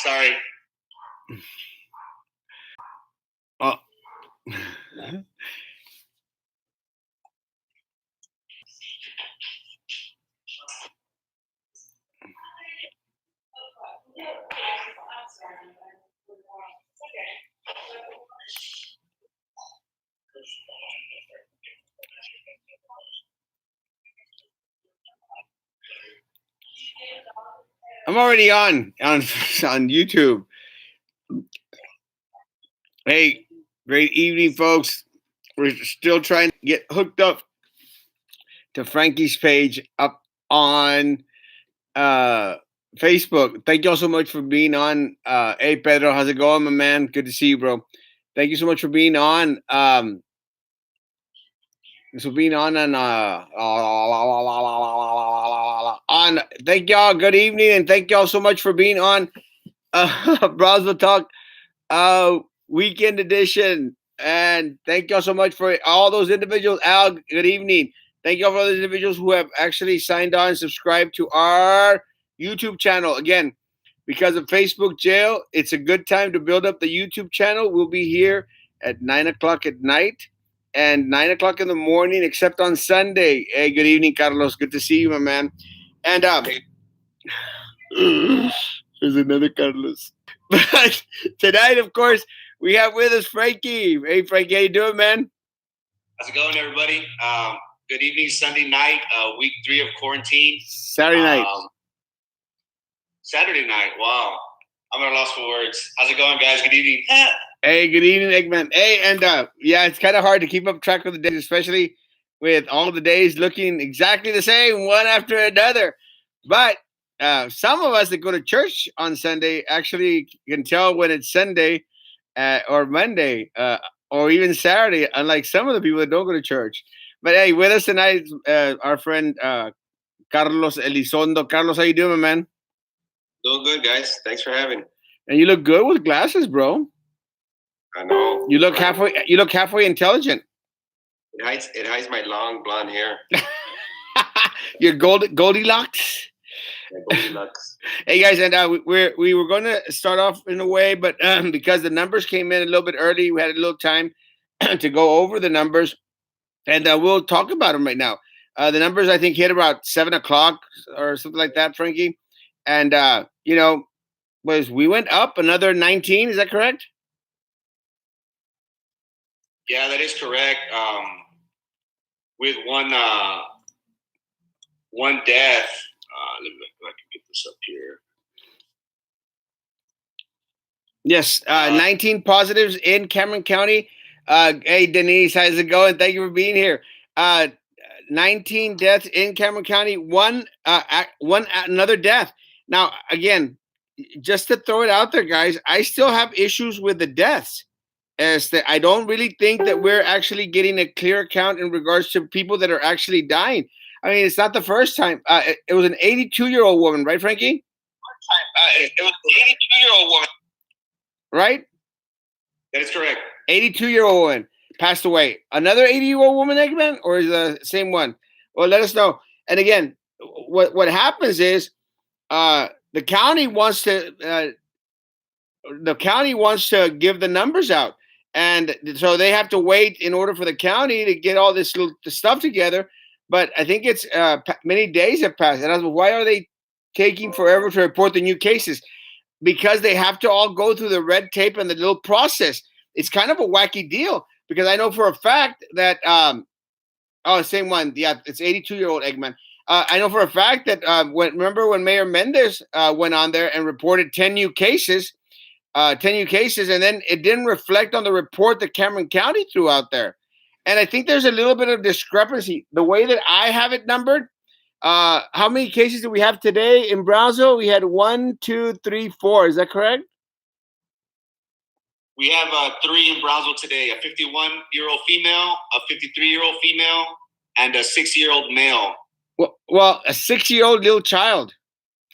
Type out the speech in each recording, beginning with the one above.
Sorry. Oh. I'm already on YouTube. Hey, great evening, folks. We're still trying to get hooked up to Frankie's page up on Facebook. Thank you all so much for being on. Hey, Pedro, how's it going, my man? Good to see you, bro. Thank you so much for being on. Being on thank y'all. Good evening, and thank y'all so much for being on Brownsville Talk weekend edition. And thank y'all so much for all those individuals. Al, good evening. Thank you all for those individuals who have actually signed on and subscribed to our YouTube channel. Again, because of Facebook jail, it's a good time to build up the YouTube channel. We'll be here at 9 o'clock at night and 9 o'clock in the morning, except on Sunday. Hey, good evening, Carlos. Good to see you, my man. And there's another Carlos. But tonight, of course, we have with us Frankie. Hey, Frankie, how you doing, man? How's it going, everybody? Good evening, Sunday night, week 3 of quarantine. Saturday night. Saturday night. Wow. I'm at a loss for words. How's it going, guys? Good evening. Hey, good evening, Eggman. Hey, and yeah, it's kind of hard to keep up track of the days, especially with all the days looking exactly the same, one after another. But some of us that go to church on Sunday actually can tell when it's Sunday or Monday or even Saturday, unlike some of the people that don't go to church. But hey, with us tonight, our friend Carlos Elizondo. Carlos, how you doing, my man? Doing good, guys. Thanks for having me. And you look good with glasses, bro. I know. You look halfway intelligent. It hides my long blonde hair. Your Goldilocks. Goldilocks. Hey guys, and we were going to start off in a way, but because the numbers came in a little bit early, we had a little time to go over the numbers, and we'll talk about them right now. The numbers I think hit about 7 o'clock or something like that, Frankie, and we went up another 19. Is that correct? Yeah, that is correct. With one death. Let me look if I can get this up here. Yes, 19 positives in Cameron County. Hey, Denise, how's it going? Thank you for being here. 19 deaths in Cameron County. One another death. Now, again, just to throw it out there, guys, I still have issues with the deaths. As that I don't really think that we're actually getting a clear account in regards to people that are actually dying. I mean, it's not the first time. It was an 82-year-old woman, right, Frankie? It was an 82-year-old woman. Right? That is correct. 82-year-old woman passed away. Another 80-year-old woman, Eggman, or is the same one? Well, let us know. And again, what happens is the county wants to give the numbers out. And so they have to wait in order for the county to get all this stuff together. But I think it's many days have passed. And I was like, why are they taking forever to report the new cases? Because they have to all go through the red tape and the little process. It's kind of a wacky deal because I know for a fact that same one. Yeah, it's 82-year-old Eggman. I know for a fact that remember when Mayor Mendez went on there and reported 10 new cases, and then it didn't reflect on the report that Cameron County threw out there. And I think there's a little bit of discrepancy. The way that I have it numbered, how many cases do we have today in Brownsville? We had 1, 2, 3, 4. Is that correct? We have 3 in Brownsville today, a 51-year-old female, a 53-year-old female, and a 6-year-old male. Well, a 6-year-old little child.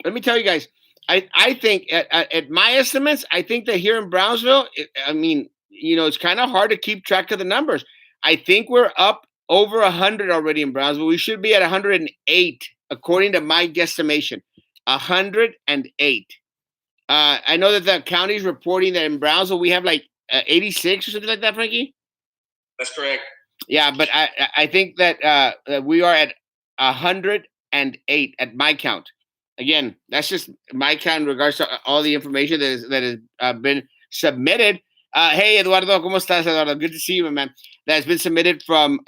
Let me tell you guys, I think at my estimates, I think that here in Brownsville, it's kind of hard to keep track of the numbers. I think we're up over 100 already in Brownsville. We should be at 108, according to my guesstimation. 108. I know that the county's reporting that in Brownsville we have like 86 or something like that, Frankie. That's correct. Yeah, but I think that we are at 108 at my count. Again, that's just my count in regards to all the information that has been submitted. Hey, Eduardo, ¿cómo estás, Eduardo? Good to see you, man. That's been submitted from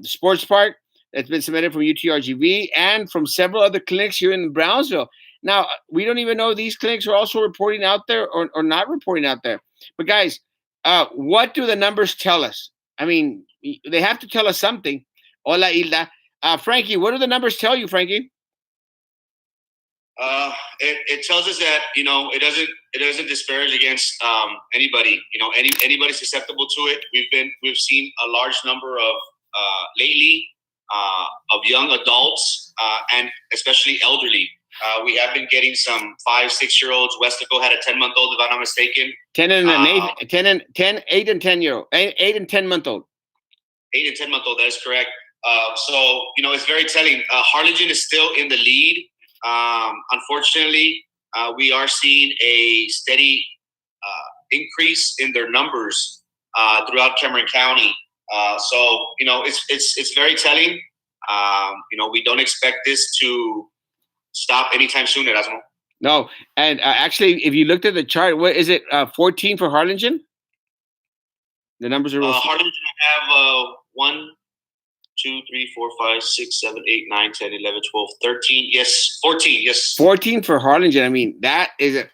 Sports Park. That's been submitted from UTRGV and from several other clinics here in Brownsville. Now, we don't even know if these clinics are also reporting out there or not reporting out there. But guys, what do the numbers tell us? I mean, they have to tell us something. Hola, Hilda. Frankie, what do the numbers tell you, Frankie? It tells us that it doesn't disparage against anybody. Anybody susceptible to it. We've seen a large number of lately of young adults and especially elderly. We have been getting some 5-6-year-olds. Westico had a 10-month-old, if I'm not mistaken. 10 and 8 and 10-year-old, 8 and 10-month-old. 8 and 10-month-old. That is correct. So it's very telling. Harlingen is still in the lead. Unfortunately, we are seeing a steady increase in their numbers throughout Cameron County. So it's very telling. We don't expect this to stop anytime soon, Erasmo. No, and actually, if you looked at the chart, what is it? 14 for Harlingen. The numbers are. Harlingen have 1, 2, 3, 4, 5, 6, 7, 8, 9, 10, 11, 12, 13. Yes, 14. Yes, 14 for Harlingen. I mean, that is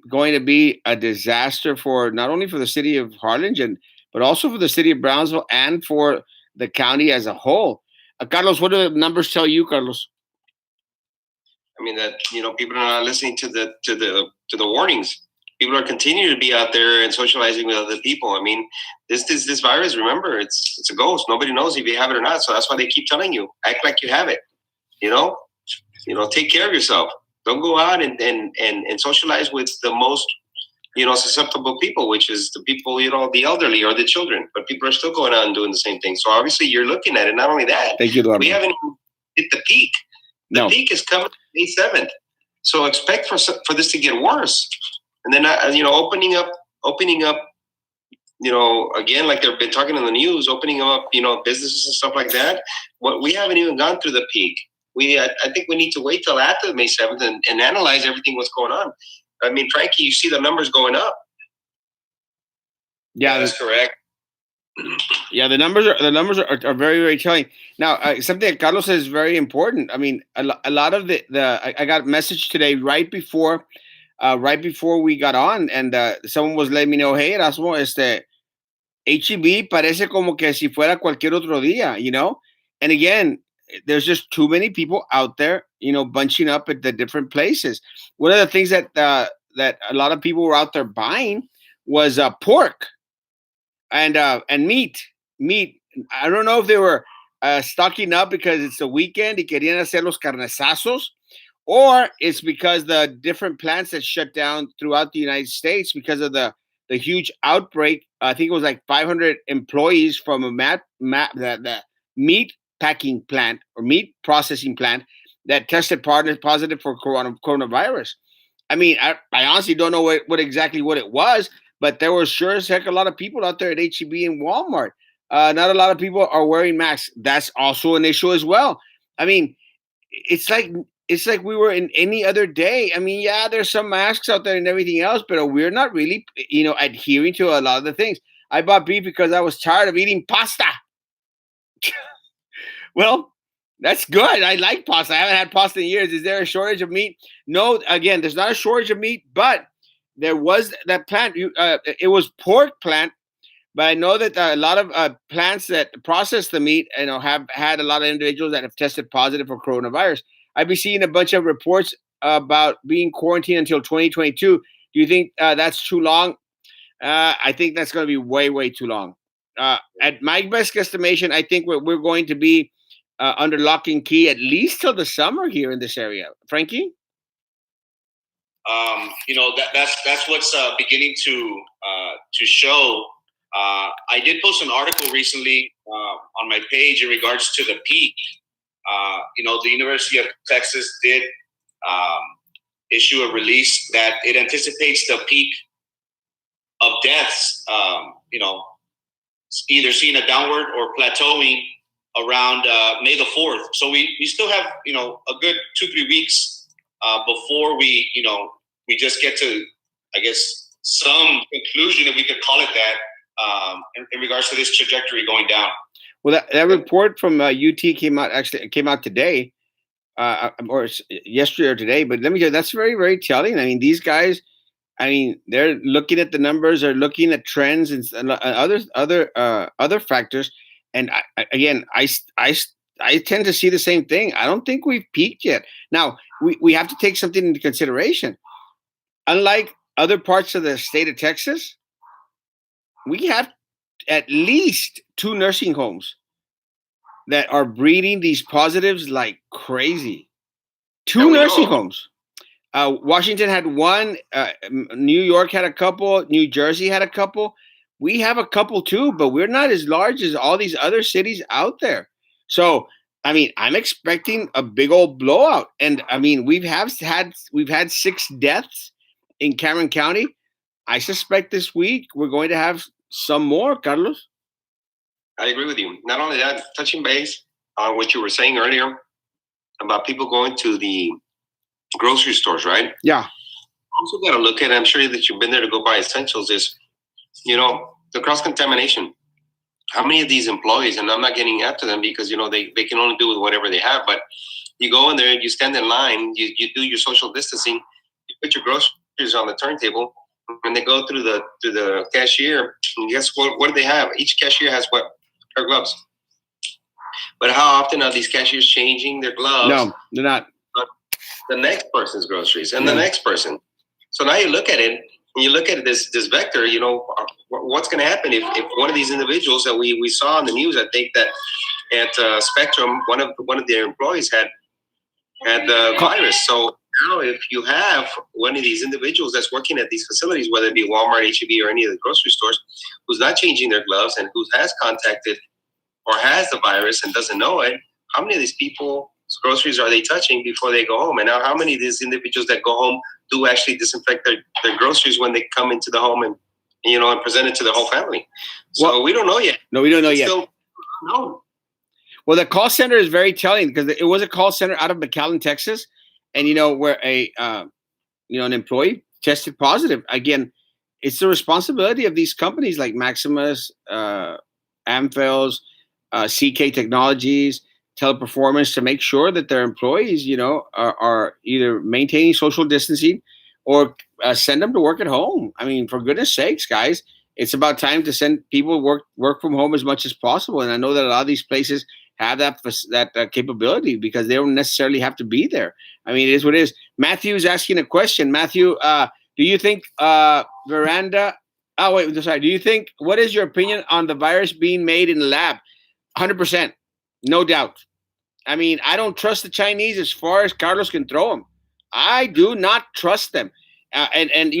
going to be a disaster for not only for the city of Harlingen, but also for the city of Brownsville and for the county as a whole. Carlos, what do the numbers tell you, Carlos? I mean that people are not listening to the warnings. People are continuing to be out there and socializing with other people. I mean, this virus. Remember, it's a ghost. Nobody knows if you have it or not. So that's why they keep telling you, act like you have it. Take care of yourself. Don't go out and socialize with the most susceptible people, which is the people the elderly or the children. But people are still going out and doing the same thing. So obviously, you're looking at it. Not only that, thank you, Eduardo. We haven't even hit the peak. The peak is coming May 7th. So expect for this to get worse. And then, opening up, again, like they've been talking in the news, opening up, businesses and stuff like that. We haven't even gone through the peak. I think we need to wait till after May 7th and analyze everything what's going on. I mean, Frankie, you see the numbers going up. Yeah, that's correct. Yeah, the numbers are very, very telling. Now, something that Carlos says is very important. I mean, a lot of I got a message today right before we got on, and someone was letting me know, hey, Erasmo, HEB parece como que si fuera cualquier otro día, And again, there's just too many people out there, bunching up at the different places. One of the things that a lot of people were out there buying was pork. And meat. I don't know if they were stocking up because it's the weekend y querían hacer los carnesazos, or it's because the different plants that shut down throughout the United States because of the huge outbreak. I think it was like 500 employees from the meat packing plant or meat processing plant that tested positive for coronavirus. I mean, I honestly don't know what exactly it was. But there was sure as heck a lot of people out there at HEB and Walmart. Not a lot of people are wearing masks. That's also an issue as well. I mean, it's like we were in any other day. I mean, yeah, there's some masks out there and everything else, but we're not really, adhering to a lot of the things. I bought beef because I was tired of eating pasta. Well, that's good. I like pasta. I haven't had pasta in years. Is there a shortage of meat? No, again, there's not a shortage of meat, but there was that plant. It was pork plant, but I know that a lot of plants that process the meat, have had a lot of individuals that have tested positive for coronavirus. I've been seeing a bunch of reports about being quarantined until 2022. Do you think that's too long? I think that's going to be way, way too long. At my best estimation, I think we're going to be under lock and key at least till the summer here in this area. Frankie? That's what's beginning to show. I did post an article recently on my page in regards to the peak. The University of Texas did issue a release that it anticipates the peak of deaths, either seeing a downward or plateauing around May the 4th. So we still have, a good 2-3 weeks before we just get to, I guess, some conclusion, if we could call it that, in regards to this trajectory going down. Well, that report from UT came out today, or yesterday or today. But let me tell you, that's very, very telling. I mean, these guys, they're looking at the numbers, they're looking at trends and other factors. And I tend to see the same thing. I don't think we've peaked yet. Now, we have to take something into consideration. Unlike other parts of the state of Texas, we have at least 2 nursing homes that are breeding these positives like crazy. 2 nursing homes. Washington had 1. New York had a couple. New Jersey had a couple. We have a couple too, but we're not as large as all these other cities out there. So, I'm expecting a big old blowout. And we've had 6 deaths in Cameron County. I suspect this week we're going to have some more, Carlos. I agree with you. Not only that, touching base on what you were saying earlier about people going to the grocery stores, right? Yeah. Also got to look at, I'm sure that you've been there to go buy essentials, is, the cross-contamination. How many of these employees, and I'm not getting after them because, they can only do with whatever they have, but you go in there, you stand in line, you do your social distancing, you put your groceries on the turntable, and they go through the cashier, and guess what do they have? Each cashier has what? Pair of gloves. But how often are these cashiers changing their gloves? No, they're not. The next person's groceries and the next person. So now you look at it, and you look at this vector, what's going to happen if one of these individuals that we saw on the news, I think that at Spectrum, one of their employees had the virus. So now if you have one of these individuals that's working at these facilities, whether it be Walmart, H-E-B, or any of the grocery stores, who's not changing their gloves and who has contacted or has the virus and doesn't know it, how many of these people's groceries are they touching before they go home? And now how many of these individuals that go home do actually disinfect their groceries when they come into the home and present it to the whole family? So we don't know yet. No, we don't know yet. Still, no. Well, the call center is very telling because it was a call center out of McAllen, Texas, and where an employee tested positive. Again, it's the responsibility of these companies like Maximus, Amphels, CK Technologies, Teleperformance to make sure that their employees, are either maintaining social distancing or send them to work at home. For goodness sakes, guys, it's about time to send people work from home as much as possible. And I know that a lot of these places have that capability because they don't necessarily have to be there. It is what it is. Matthew's asking a question. Matthew, do you think Veranda? Oh wait, sorry. Do you think what is your opinion on the virus being made in the lab? 100%, no doubt. I don't trust the Chinese as far as Carlos can throw them. I do not trust them. And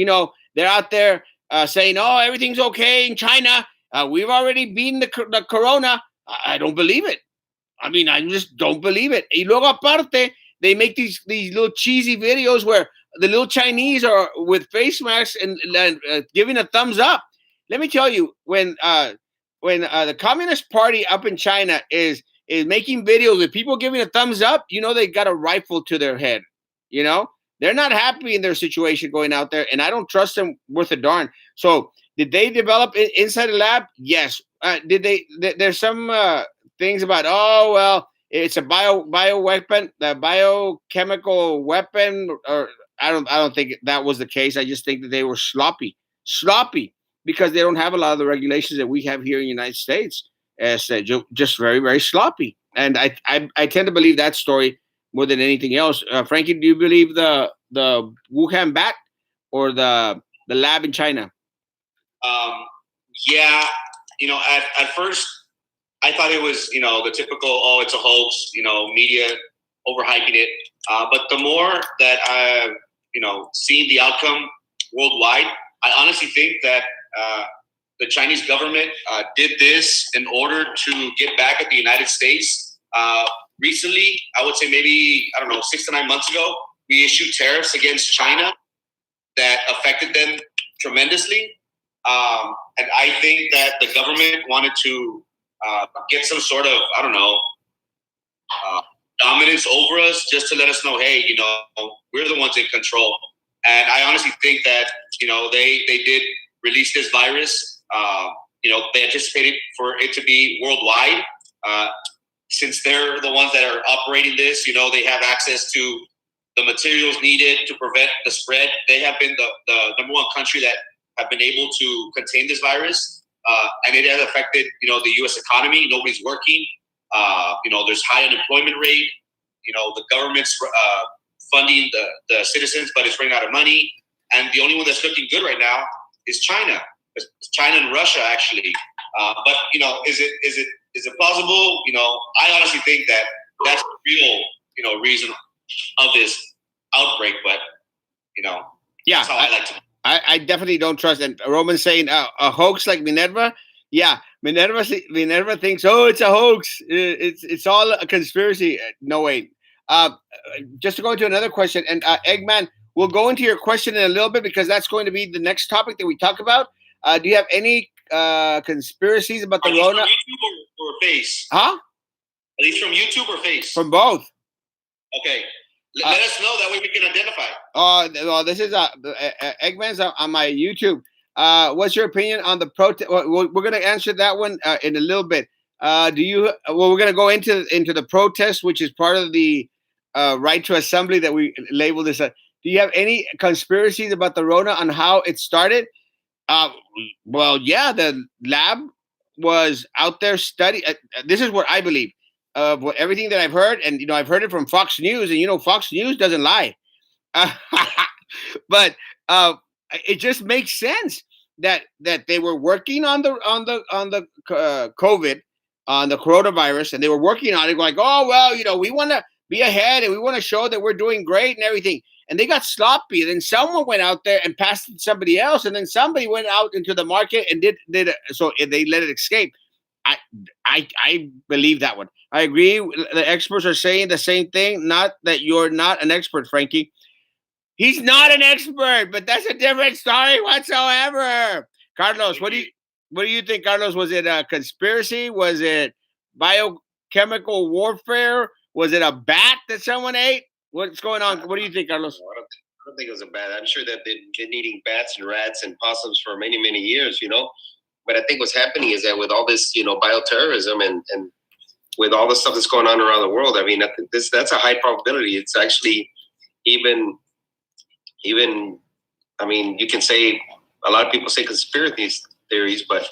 they're out there saying, "Oh, everything's okay in China. We've already beaten the corona." I don't believe it. I just don't believe it. Y luego aparte, they make these little cheesy videos where the little Chinese are with face masks and giving a thumbs up. Let me tell you, when the Communist Party up in China is making videos with people giving a thumbs up, they got a rifle to their head. They're not happy in their situation going out there, and I don't trust them worth a darn. So did they develop it inside a lab? Yes. Did they? There's some things about, oh, well, it's a bio weapon, the biochemical weapon, or I don't think that was the case. I just think that they were sloppy because they don't have a lot of the regulations that we have here in the United States. As just very, very sloppy. And I tend to believe that story more than anything else. Frankie, do you believe the Wuhan bat or the lab in China? Yeah, at first I thought it was, the typical, oh, it's a hoax, media overhyping it. But the more that I've, seen the outcome worldwide, I honestly think that the Chinese government did this in order to get back at the United States. Recently, I would say maybe, 6 to 9 months ago, we issued tariffs against China that affected them tremendously. And I think that the government wanted to get some sort of, I don't know, dominance over us, just to let us know, hey, we're the ones in control. And I honestly think that, they did release this virus. They anticipated for it to be worldwide. Since they're the ones that are operating this, they have access to the materials needed to prevent the spread. They have been the number one country that have been able to contain this virus. And it has affected, the U.S. economy. Nobody's working. There's high unemployment rate. The government's funding the citizens, but it's running out of money. And the only one that's looking good right now is China. It's China and Russia, actually. But is it plausible? I honestly think that that's the real, reason of this outbreak. But yeah, that's how I like to. I definitely don't trust. And Roman's saying a hoax like Minerva. Yeah, Minerva thinks, oh, it's a hoax. It's all a conspiracy. No, wait. Just to go into another question, and Eggman, we'll go into your question in a little bit because that's going to be the next topic that we talk about. Do you have any conspiracies about the Rona? From YouTube or Face? Huh? Are these from YouTube or Face? From both. Okay. Let us know, that way we can identify. Well, this is Eggman's on my YouTube. What's your opinion on the protest? Well, we're going to answer that one in a little bit. We're going to go into the protest, which is part of the right to assembly that we labeled this. Do you have any conspiracies about the Rona on how it started? Well, yeah, the lab was out there studying. This is what I believe. Everything that I've heard, and I've heard it from Fox News, and Fox News doesn't lie. But it just makes sense that they were working on the COVID, on the coronavirus, and they were working on it, like, oh well, we want to be ahead and we want to show that we're doing great and everything. And they got sloppy. And then someone went out there and passed it to somebody else, and then somebody went out into the market and did it, so they let it escape. I believe that one. I agree. The experts are saying the same thing. Not that you're not an expert, Frankie. He's not an expert, but that's a different story whatsoever. Carlos, what do you think, Carlos? Was it a conspiracy? Was it biochemical warfare? Was it a bat that someone ate? What's going on? What do you think, Carlos? I don't think it was a bat. I'm sure that they've been eating bats and rats and possums for many, many years, But I think what's happening is that with all this, bioterrorism and with all the stuff that's going on around the world, I mean, that's a high probability. It's actually even, I mean, you can say, a lot of people say conspiracy theories, but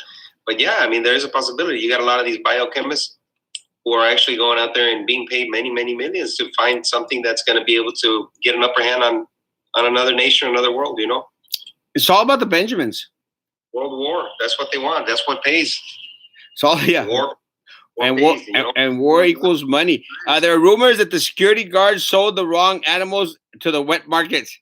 yeah, I mean, there's a possibility. You got a lot of these biochemists who are actually going out there and being paid many, many millions to find something that's going to be able to get an upper hand on another nation, another world, It's all about the Benjamins. World war. That's what they want. That's what pays. So yeah. War and pays, war and war equals money. There are rumors that the security guards sold the wrong animals to the wet markets.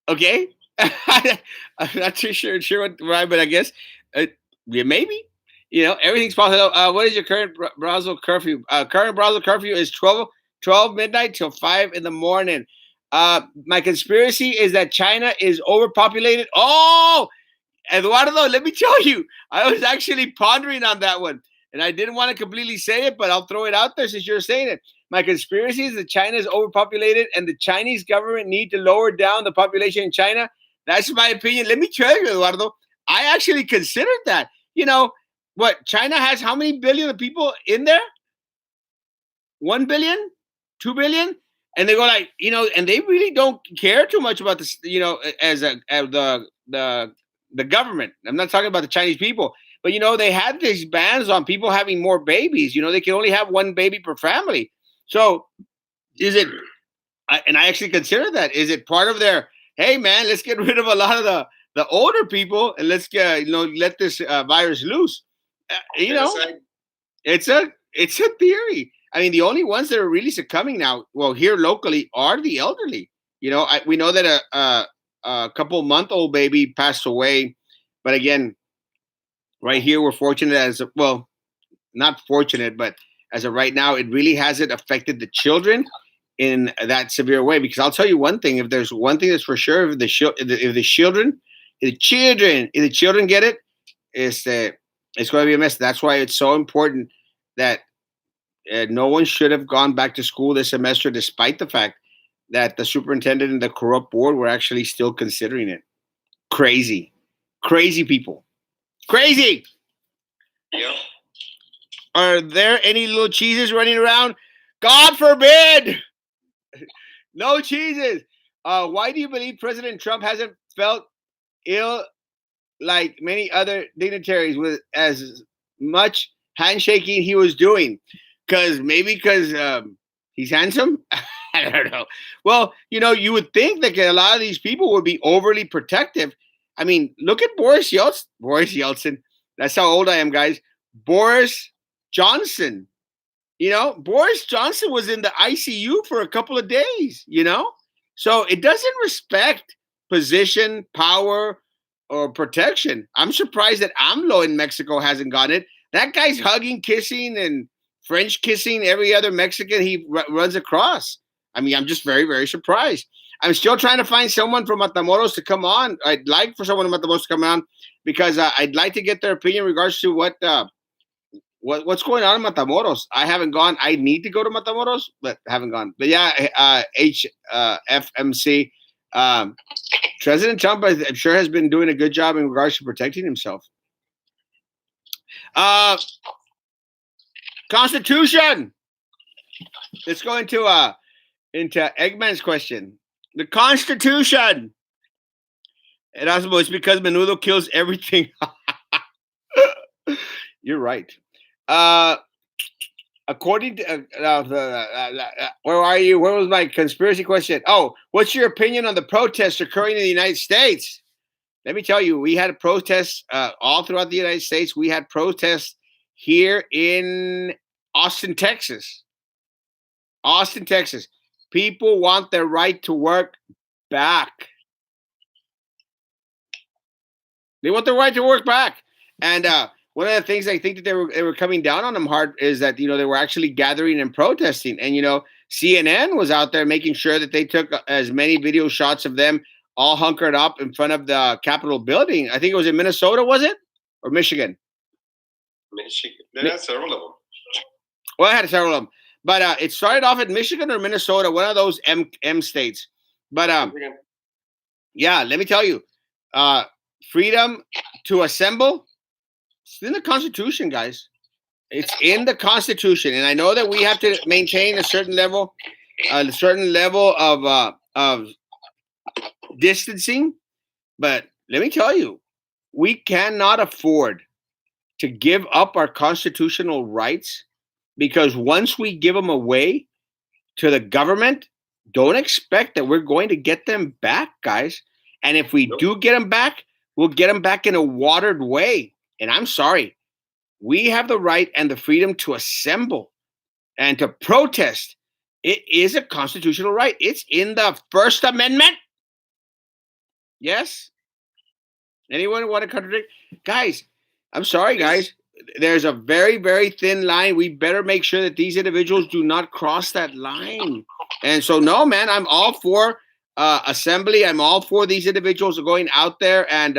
Okay. I'm not too sure what, but I guess yeah, maybe. Everything's possible. What is your current Brazil curfew? Current Brazil curfew is 12 midnight till 5 in the morning. My conspiracy is that China is overpopulated. Oh, Eduardo, let me tell you, I was actually pondering on that one, and I didn't want to completely say it, but I'll throw it out there since you're saying it. My conspiracy is that China is overpopulated, and the Chinese government need to lower down the population in China. That's my opinion. Let me tell you, Eduardo, I actually considered that. What, China has how many billion of people in there? 1 billion? 2 billion? And they go like, and they really don't care too much about this, as the government. I'm not talking about the Chinese people, but they had these bans on people having more babies. They can only have 1 baby per family. So is it, and I actually consider that, is it part of their, hey man, let's get rid of a lot of the older people and let's let this virus loose. It's a theory. I mean, the only ones that are really succumbing now, well, here locally, are the elderly. We know that a couple-month-old baby passed away, but again, right here, we're fortunate not fortunate, but as of right now, it really hasn't affected the children. in that severe way. Because I'll tell you one thing: if there's one thing that's for sure, if the children get it, it's going to be a mess. That's why it's so important that no one should have gone back to school this semester, despite the fact that the superintendent and the corrupt board were actually still considering it. Crazy people, crazy. Yeah. Are there any little cheeses running around? God forbid. No cheeses. Why do you believe President Trump hasn't felt ill like many other dignitaries with as much handshaking he was doing? Because he's handsome. I don't know. Well, you would think that a lot of these people would be overly protective. I mean, look at Boris Yeltsin. Boris Yeltsin. That's how old I am, guys. Boris Johnson. Boris Johnson was in the ICU for a couple of days. So it doesn't respect position, power, or protection. I'm surprised that AMLO in Mexico hasn't gotten it. That guy's hugging, kissing, and French kissing every other Mexican he runs across. I mean, I'm just very, very surprised. I'm still trying to find someone from Matamoros to come on. I'd like for someone from Matamoros to come on because I'd like to get their opinion in regards to what's going on in Matamoros. I haven't gone. I need to go to Matamoros, but haven't gone. But yeah, FMC. President Trump, I'm sure, has been doing a good job in regards to protecting himself. Constitution. Let's go into Eggman's question. The Constitution. Erasmo, it's because Menudo kills everything. You're right. According to where are you? Where was my conspiracy question? Oh, what's your opinion on the protests occurring in the United States? Let me tell you, we had protests all throughout the United States. We had protests here in Austin, Texas. Austin, Texas. People want their right to work back. They want their right to work back. And one of the things I think that they were coming down on them hard is that, they were actually gathering and protesting. And, CNN was out there making sure that they took as many video shots of them all hunkered up in front of the Capitol building. I think it was in Minnesota, was it? Or Michigan? Michigan. They had several of them. Well, I had several of them. But it started off at Michigan or Minnesota, one of those M states. But yeah, let me tell you, freedom to assemble, it's in the Constitution, guys. It's in the Constitution, and I know that we have to maintain a certain level of distancing. But let me tell you, we cannot afford to give up our constitutional rights, because once we give them away to the government, don't expect that we're going to get them back, guys. And if we do get them back, we'll get them back in a watered way. And I'm sorry, we have the right and the freedom to assemble and to protest. It is a constitutional right. It's in the First Amendment. Yes? Anyone want to contradict? Guys, I'm sorry, guys. There's a very, very thin line. We better make sure that these individuals do not cross that line. And so, no, man, I'm all for assembly. I'm all for these individuals going out there and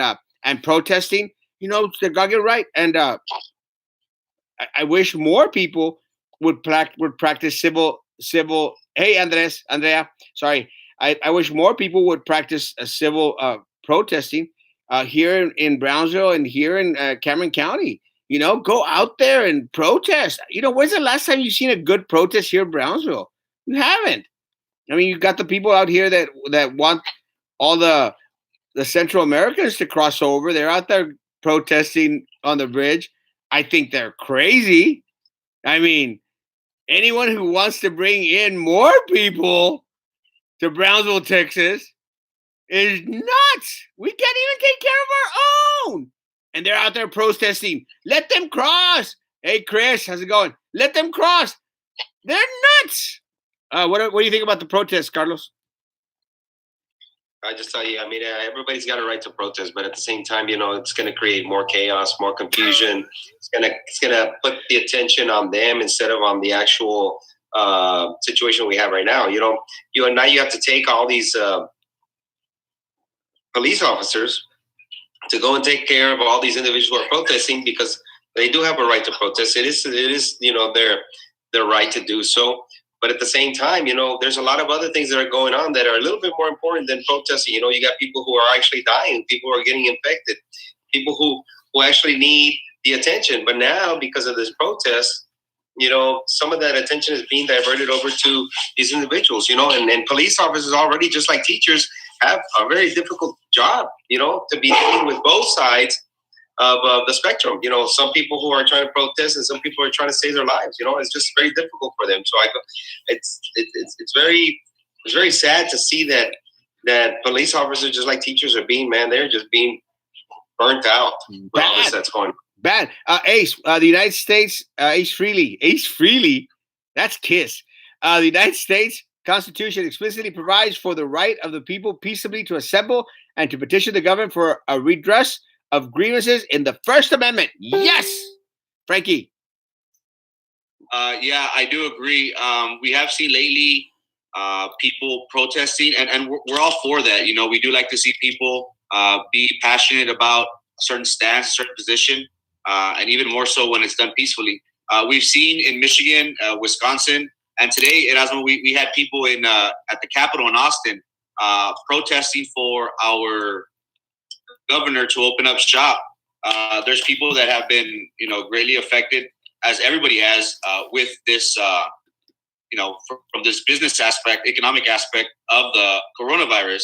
protesting. They're gonna get right. And I wish more people would practice civil. Hey, Andrea. Sorry. I wish more people would practice civil protesting here in Brownsville and here in Cameron County. Go out there and protest. When's the last time you've seen a good protest here in Brownsville? You haven't. I mean, you've got the people out here that want all the Central Americans to cross over. They're out there protesting on the bridge. I think they're crazy. I mean, anyone who wants to bring in more people to Brownsville, Texas is nuts. We can't even take care of our own. And they're out there protesting. Let them cross. Hey, Chris, how's it going? Let them cross. They're nuts. What do you think about the protests, Carlos? I just tell you, I mean, everybody's got a right to protest, but at the same time, it's going to create more chaos, more confusion. It's going to put the attention on them instead of on the actual situation we have right now. Now you have to take all these police officers to go and take care of all these individuals who are protesting, because they do have a right to protest. It is their right to do so. But at the same time, there's a lot of other things that are going on that are a little bit more important than protesting. You got people who are actually dying, people who are getting infected, people who actually need the attention. But now, because of this protest, some of that attention is being diverted over to these individuals, and police officers already, just like teachers, have a very difficult job, to be dealing with both sides of the spectrum. Some people who are trying to protest and some people are trying to save their lives. It's just very difficult for them. So it's very sad to see that police officers, just like teachers, are being, they're just being burnt out with all this that's going on. Bad. Ace, the United States, Ace Freely, that's KISS. The United States Constitution explicitly provides for the right of the people peaceably to assemble and to petition the government for a redress of grievances in the First Amendment. Yes, Frankie. Yeah, I do agree. We have seen lately people protesting, and we're all for that. We do like to see people be passionate about a certain stance, a certain position. And even more so when it's done peacefully. We've seen in Michigan, Wisconsin, and today, Erasmo, we had people at the Capitol in Austin protesting for our governor to open up shop. There's people that have been, greatly affected, as everybody has, with this, from this business aspect, economic aspect of the coronavirus.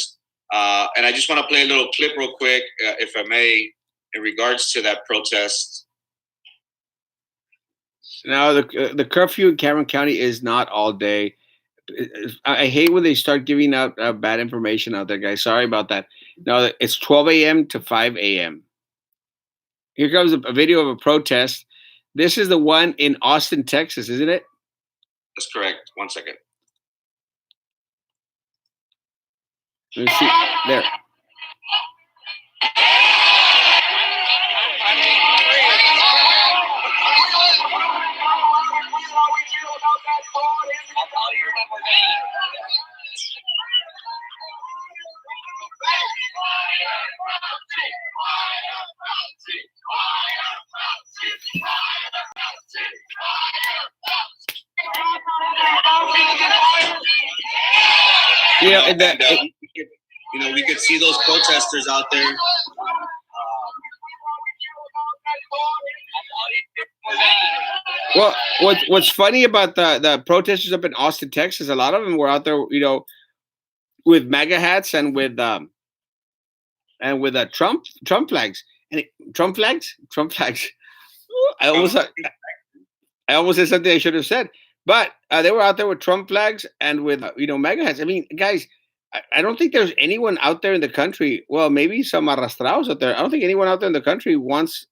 And I just want to play a little clip real quick, if I may, in regards to that protest. Now, the curfew in Cameron County is not all day. I hate when they start giving out bad information out there, guys. Sorry about that. No, it's 12 a.m. to 5 a.m. Here comes a video of a protest. This is the one in Austin, Texas, isn't it? That's correct. 1 second. Let me see. There. We could see those protesters out there. Well, what's funny about the protesters up in Austin, Texas, a lot of them were out there, with MAGA hats and with Trump flags. And Trump flags. I almost said something I should have said, but they were out there with Trump flags and with MAGA hats. I mean, guys, I don't think there's anyone out there in the country. Well, maybe some arrastrados out there. I don't think anyone out there in the country wants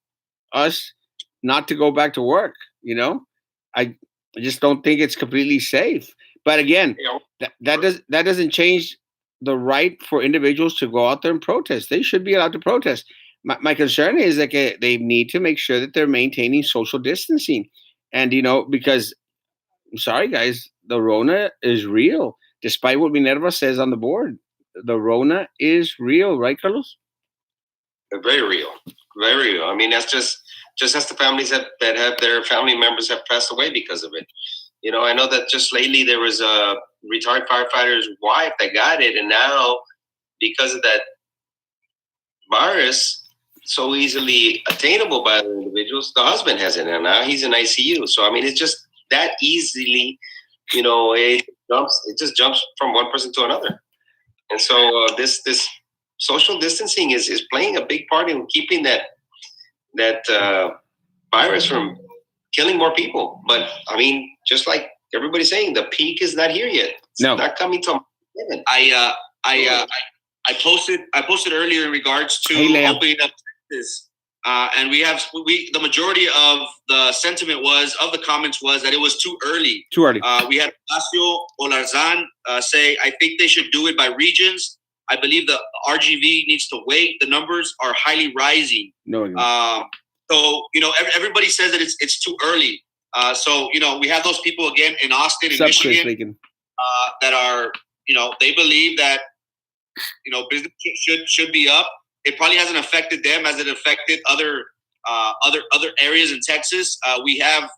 us not to go back to work. I just don't think it's completely safe. But again, that doesn't change the right for individuals to go out there and protest. They should be allowed to protest. My concern is that they need to make sure that they're maintaining social distancing, and because I'm sorry, guys, the Rona is real. Despite what Minerva says on the board, the Rona is real, right, Carlos? Very real, very real. I mean, that's just as the families that have their family members have passed away because of it. I know that just lately there was a retired firefighter's wife that got it, and now because of that virus, so easily attainable by the individuals, the husband has it, and now he's in ICU. So I mean, it's just that easily, it just jumps from one person to another. And so this social distancing is playing a big part in keeping that virus from killing more people. But I mean, just like everybody's saying, the peak is not here yet. It's not coming to. I posted earlier in regards to opening up Texas, and the majority of the sentiment of the comments was that it was too early. Too early. We had Horacio Olarzan say, I think they should do it by regions. I believe the RGV needs to wait. The numbers are highly rising. No. So everybody says that it's too early. So we have those people again in Austin and What's up, Chris Michigan Lincoln? that are they believe that business should be up. It probably hasn't affected them as it affected other areas in Texas. We have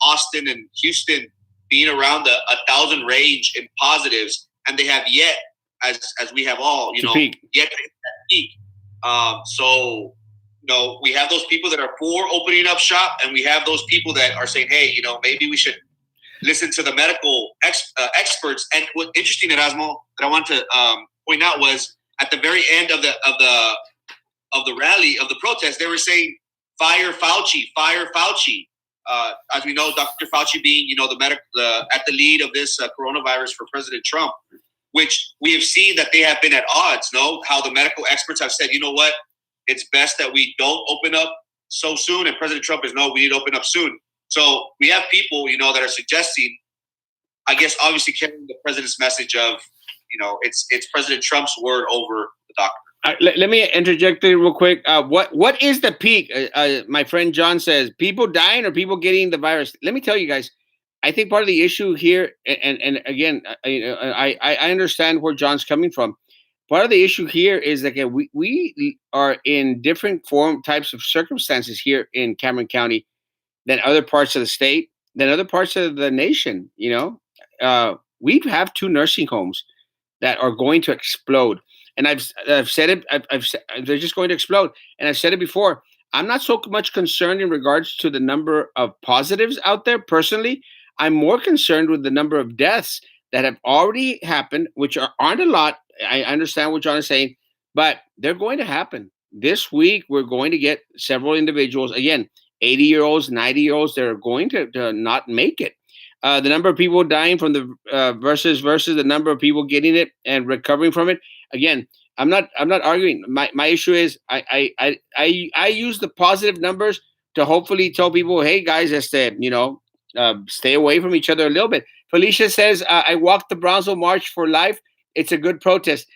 Austin and Houston being around the 1,000 range in positives, and they have yet, as we have all peak. yet to hit that peak. So we have those people that are for opening up shop, and we have those people that are saying, hey, maybe we should listen to the medical experts. And what's interesting, Erasmo, that I want to point out was at the very end of the rally, of the protest, they were saying, "Fire Fauci, fire Fauci." As we know, Dr. Fauci being at the lead of this coronavirus for President Trump, which we have seen that they have been at odds. How the medical experts have said, you know what, it's best that we don't open up so soon, and President Trump is no, we need to open up soon. So we have people, that are suggesting, I guess, obviously carrying the president's message of, it's President Trump's word over the doctor. Let me interject there real quick. What is the peak? My friend John says, people dying or people getting the virus? Let me tell you guys, I think part of the issue here, and again, I understand where John's coming from. Part of the issue here is that we are in different types of circumstances here in Cameron County than other parts of the state, than other parts of the nation. We have 2 nursing homes that are going to explode. And I've said it. They're just going to explode. And I've said it before. I'm not so much concerned in regards to the number of positives out there. Personally, I'm more concerned with the number of deaths that have already happened, which aren't a lot. I understand what John is saying, but they're going to happen. This week, we're going to get several individuals, again, 80-year-olds, 90-year-olds, that are going to not make it. The number of people dying from the versus the number of people getting it and recovering from it. Again, I'm not arguing. My issue is I use the positive numbers to hopefully tell people, hey guys, stay away from each other a little bit. Felicia says, I walked the Brownsville March for life. It's a good protest.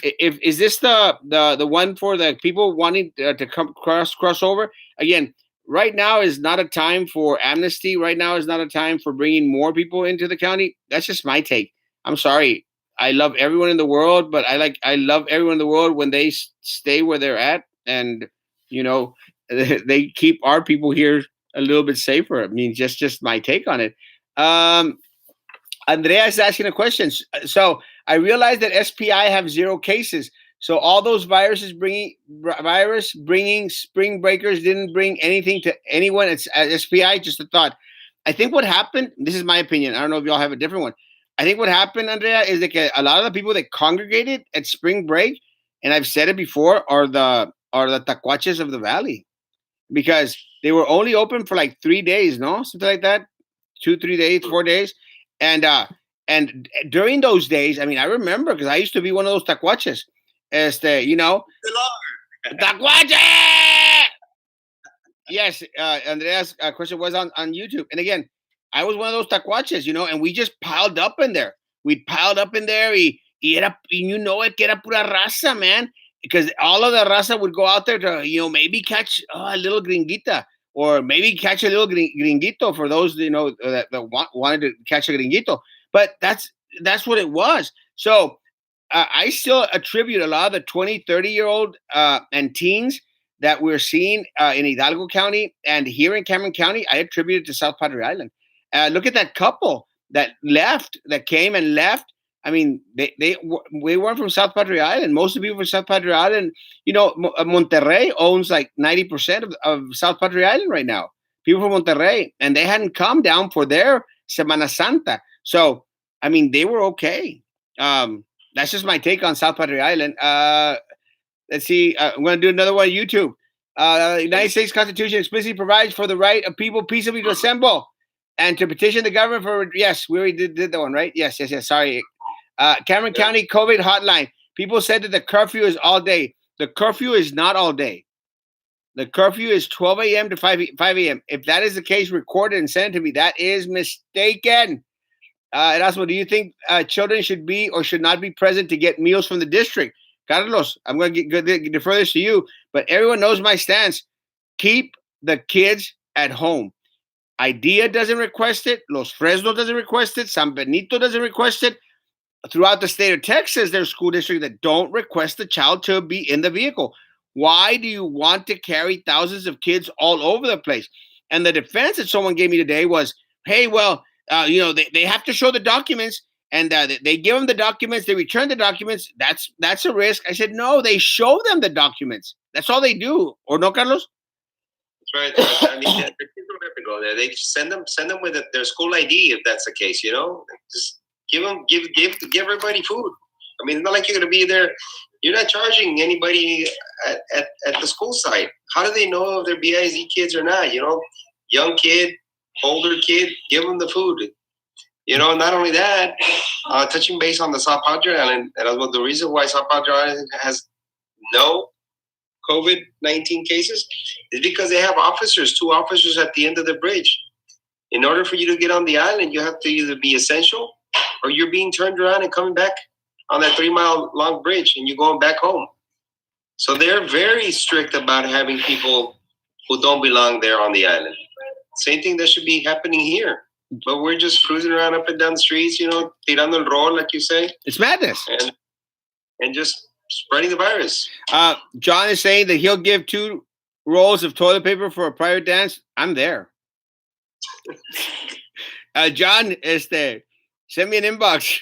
Is this the one for the people wanting to come cross over? Again, right now is not a time for amnesty. Right now is not a time for bringing more people into the county. That's just my take. I'm sorry. I love everyone in the world, but I love everyone in the world when they stay where they're at, and they keep our people here a little bit safer. I mean, just my take on it. Andrea is asking a question. So I realized that SPI have 0 cases. So all those virus bringing spring breakers didn't bring anything to anyone at SPI. Just a thought. I think what happened, this is my opinion, I don't know if y'all have a different one. I think what happened, Andrea, is that a lot of the people that congregated at spring break, and I've said it before, are the tacuaches of the valley, because they were only open for like 3 days, no, something like that, 2, 3 days, 4 days, and during those days, I mean, I remember because I used to be one of those tacuaches. Tacuache! Yes, Andrea's question was on YouTube. And again, I was one of those tacuaches, and we just piled up in there. We piled up in there. Y era, que era pura raza, man. Because all of the raza would go out there to, maybe catch a little gringuita, or maybe catch a little gringuito for those, that wanted to catch a gringuito. But that's what it was. So I still attribute a lot of the 20, 30-year-old and teens that we're seeing in Hidalgo County and here in Cameron County. I attribute it to South Padre Island. Look at that couple that came and left. I mean, they weren't from South Padre Island. Most of the people from South Padre Island, Monterrey owns like 90% of South Padre Island right now. People from Monterrey, and they hadn't come down for their Semana Santa. So, I mean, they were okay. That's just my take on South Padre Island. Let's see. I'm going to do another one on YouTube. The United States Constitution explicitly provides for the right of people peaceably to assemble and to petition the government for. Yes, we already did that one, right? Yes. Sorry. Cameron County COVID hotline. People said that the curfew is all day. The curfew is not all day. The curfew is 12 a.m. to 5 a.m. If that is the case, record it and send it to me. That is mistaken. Erasmo, do you think children should be or should not be present to get meals from the district? Carlos, I'm going to defer this to you, but everyone knows my stance. Keep the kids at home. IDEA doesn't request it. Los Fresno doesn't request it. San Benito doesn't request it. Throughout the state of Texas, there's school districts that don't request the child to be in the vehicle. Why do you want to carry thousands of kids all over the place? And the defense that someone gave me today was, hey, well, they have to show the documents, and they give them the documents, they return the documents. That's a risk. I said, no, they show them the documents. That's all they do. Or no, Carlos? That's right. I mean, the kids don't have to go there. They send them with their school ID if that's the case. Just give everybody food. I mean, it's not like you're going to be there. You're not charging anybody at the school site. How do they know if they're BIZ kids or not? Young kid, older kid, give them the food. Not only that, touching base on the South Padre Island, and the reason why South Padre Island has no COVID-19 cases is because they have two officers at the end of the bridge. In order for you to get on the island, you have to either be essential or you're being turned around and coming back on that 3-mile long bridge and you're going back home. So they're very strict about having people who don't belong there on the island. Same thing that should be happening here. But we're just cruising around up and down the streets, tirando el rol, like you say. It's madness. And just spreading the virus. John is saying that he'll give 2 rolls of toilet paper for a private dance. I'm there. John, send me an inbox.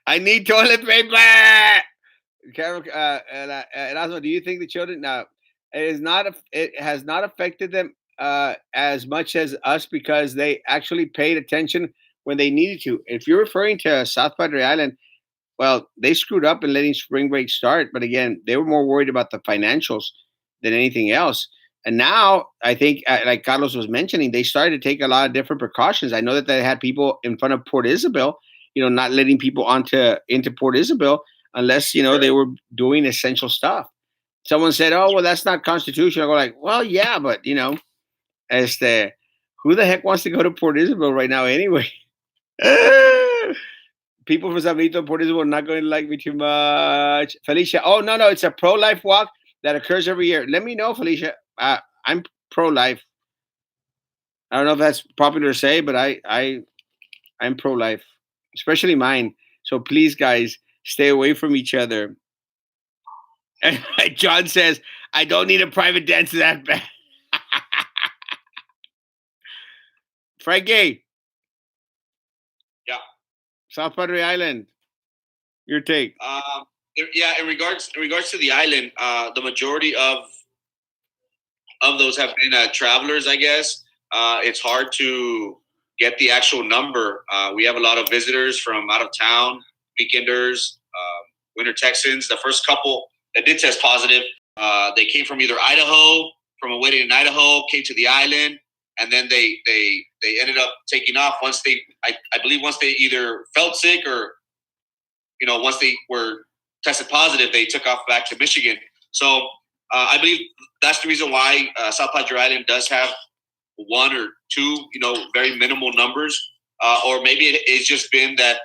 I need toilet paper. Erasmo, do you think the children it has not affected them as much as us because they actually paid attention when they needed to? If you're referring to South Padre Island, well, they screwed up in letting spring break start, but again, they were more worried about the financials than anything else. And now I think, like Carlos was mentioning, they started to take a lot of different precautions. I know that they had people in front of Port Isabel, not letting people into Port Isabel unless, they were doing essential stuff. Someone said, oh, well, that's not constitutional. I go like, well, yeah, but, who the heck wants to go to Port Isabel right now anyway? People from San Benito and Port Isabel are not going to like me too much. Felicia, oh, no, it's a pro-life walk that occurs every year. Let me know, Felicia. I'm pro-life. I don't know if that's popular to say, but I'm pro-life, especially mine. So please, guys, stay away from each other. And John says, I don't need a private dance that bad. Frankie. Yeah. South Padre Island. Your take. Yeah, in regards to the island, the majority of those have been travelers, I guess. It's hard to get the actual number. We have a lot of visitors from out of town, weekenders, winter Texans. The first couple that did test positive, they came from either Idaho, from a wedding in Idaho, came to the island, and then they ended up taking off once I believe once they either felt sick or, once they were tested positive, they took off back to Michigan. So I believe that's the reason why South Padre Island does have 1 or 2, very minimal numbers, or maybe it's just been that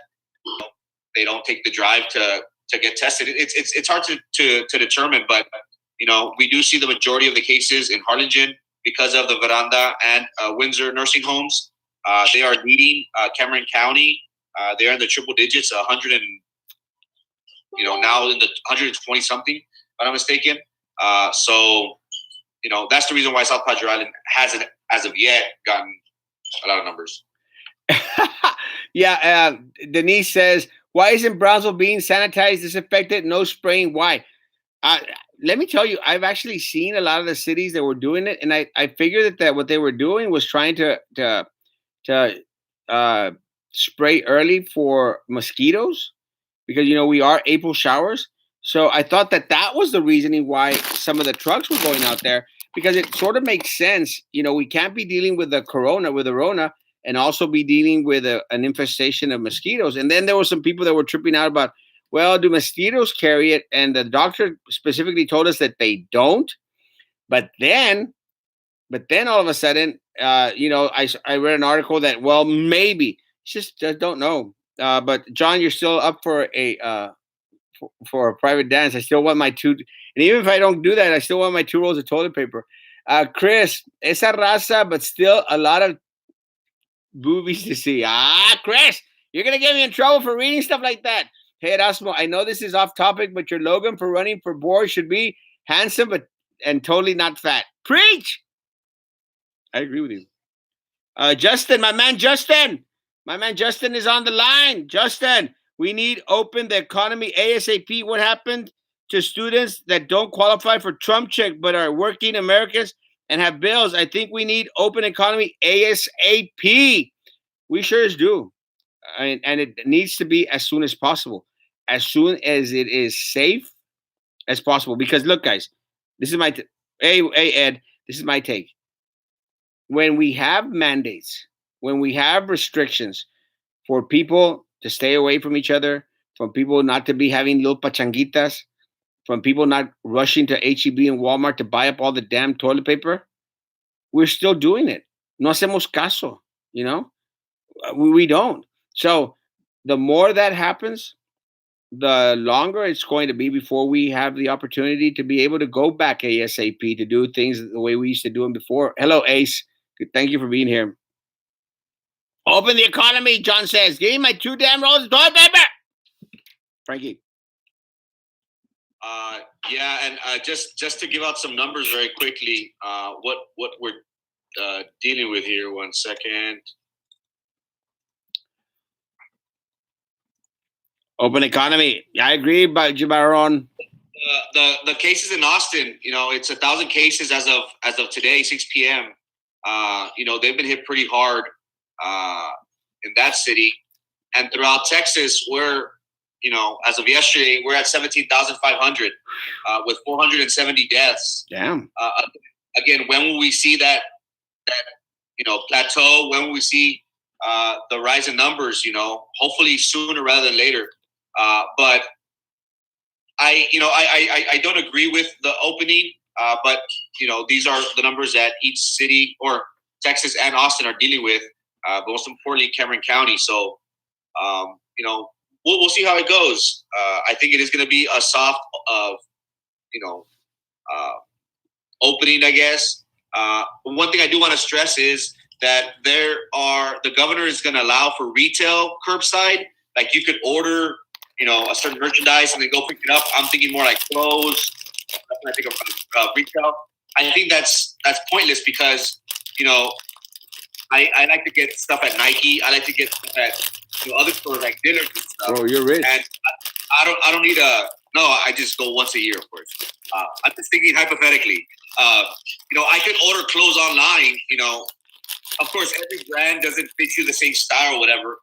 they don't take the drive to get tested. It's hard to determine, but we do see the majority of the cases in Harlingen because of the Veranda and Windsor nursing homes. They are leading Cameron County. They are in the triple digits, 100 and now in the 120 something, if I'm not mistaken. So that's the reason why South Padre Island hasn't, as of yet, gotten a lot of numbers. Yeah, Denise says, why isn't Brownsville being sanitized, disinfected, no spraying? Why? Let me tell you, I've actually seen a lot of the cities that were doing it, and I figured that what they were doing was trying to spray early for mosquitoes because, we are April showers. So I thought that was the reasoning why some of the trucks were going out there, because it sort of makes sense. We can't be dealing with the Rona, and also be dealing with an infestation of mosquitoes. And then there were some people that were tripping out about, well, do mosquitoes carry it? And the doctor specifically told us that they don't. But then all of a sudden, I read an article that, well, maybe. Just don't know. But John, you're still up for a private dance. I still want my 2, and even if I don't do that, I still want my 2 rolls of toilet paper. Chris, esa raza, but still a lot of boobies to see. Chris, you're gonna get me in trouble for reading stuff like that. Hey, Erasmo, I know this is off topic, but your Logan for running for board should be handsome, but and totally not fat. Preach. I agree with you. Justin, my man Justin is on the line. Justin, we need open the economy ASAP. What happened to students that don't qualify for Trump check but are working Americans and have bills? I think we need open economy ASAP. We sure do. And it needs to be as soon as possible, as soon as it is safe as possible. Because look, guys, this is my hey Ed, this is my take. When we have mandates, when we have restrictions for people to stay away from each other, from people not to be having little pachanguitas, from people not rushing to HEB and Walmart to buy up all the damn toilet paper, we're still doing it. No hacemos caso, you know? We don't. So the more that happens, the longer it's going to be before we have the opportunity to be able to go back ASAP to do things the way we used to do them before. Hello, Ace. Thank you for being here. Open the economy, John says. Give me my 2 damn rolls of toilet paper. Frankie. Yeah, and just to give out some numbers very quickly, what we're dealing with here. 1 second. Open economy. I agree, but Jabaron. The cases in Austin, it's 1,000 cases as of today, 6 p.m. They've been hit pretty hard in that city, and throughout Texas, we're as of yesterday, we're at 17,500 with 470 deaths. Damn. Again, when will we see that plateau? When will we see the rise in numbers? Hopefully sooner rather than later. But I don't agree with the opening. But these are the numbers that each city or Texas and Austin are dealing with. But most importantly, Cameron County. So we'll see how it goes. I think it is going to be a soft, opening, I guess. One thing I do want to stress is that the governor is going to allow for retail curbside. Like you could order, a certain merchandise and then go pick it up. I'm thinking more like clothes. That's when I think of retail. I think that's pointless because, I like to get stuff at Nike. I like to get stuff at other stores like dinners and stuff. Oh, you're rich. And I don't need no. I just go once a year, of course. I'm just thinking hypothetically. I could order clothes online. Of course, every brand doesn't fit you the same style or whatever.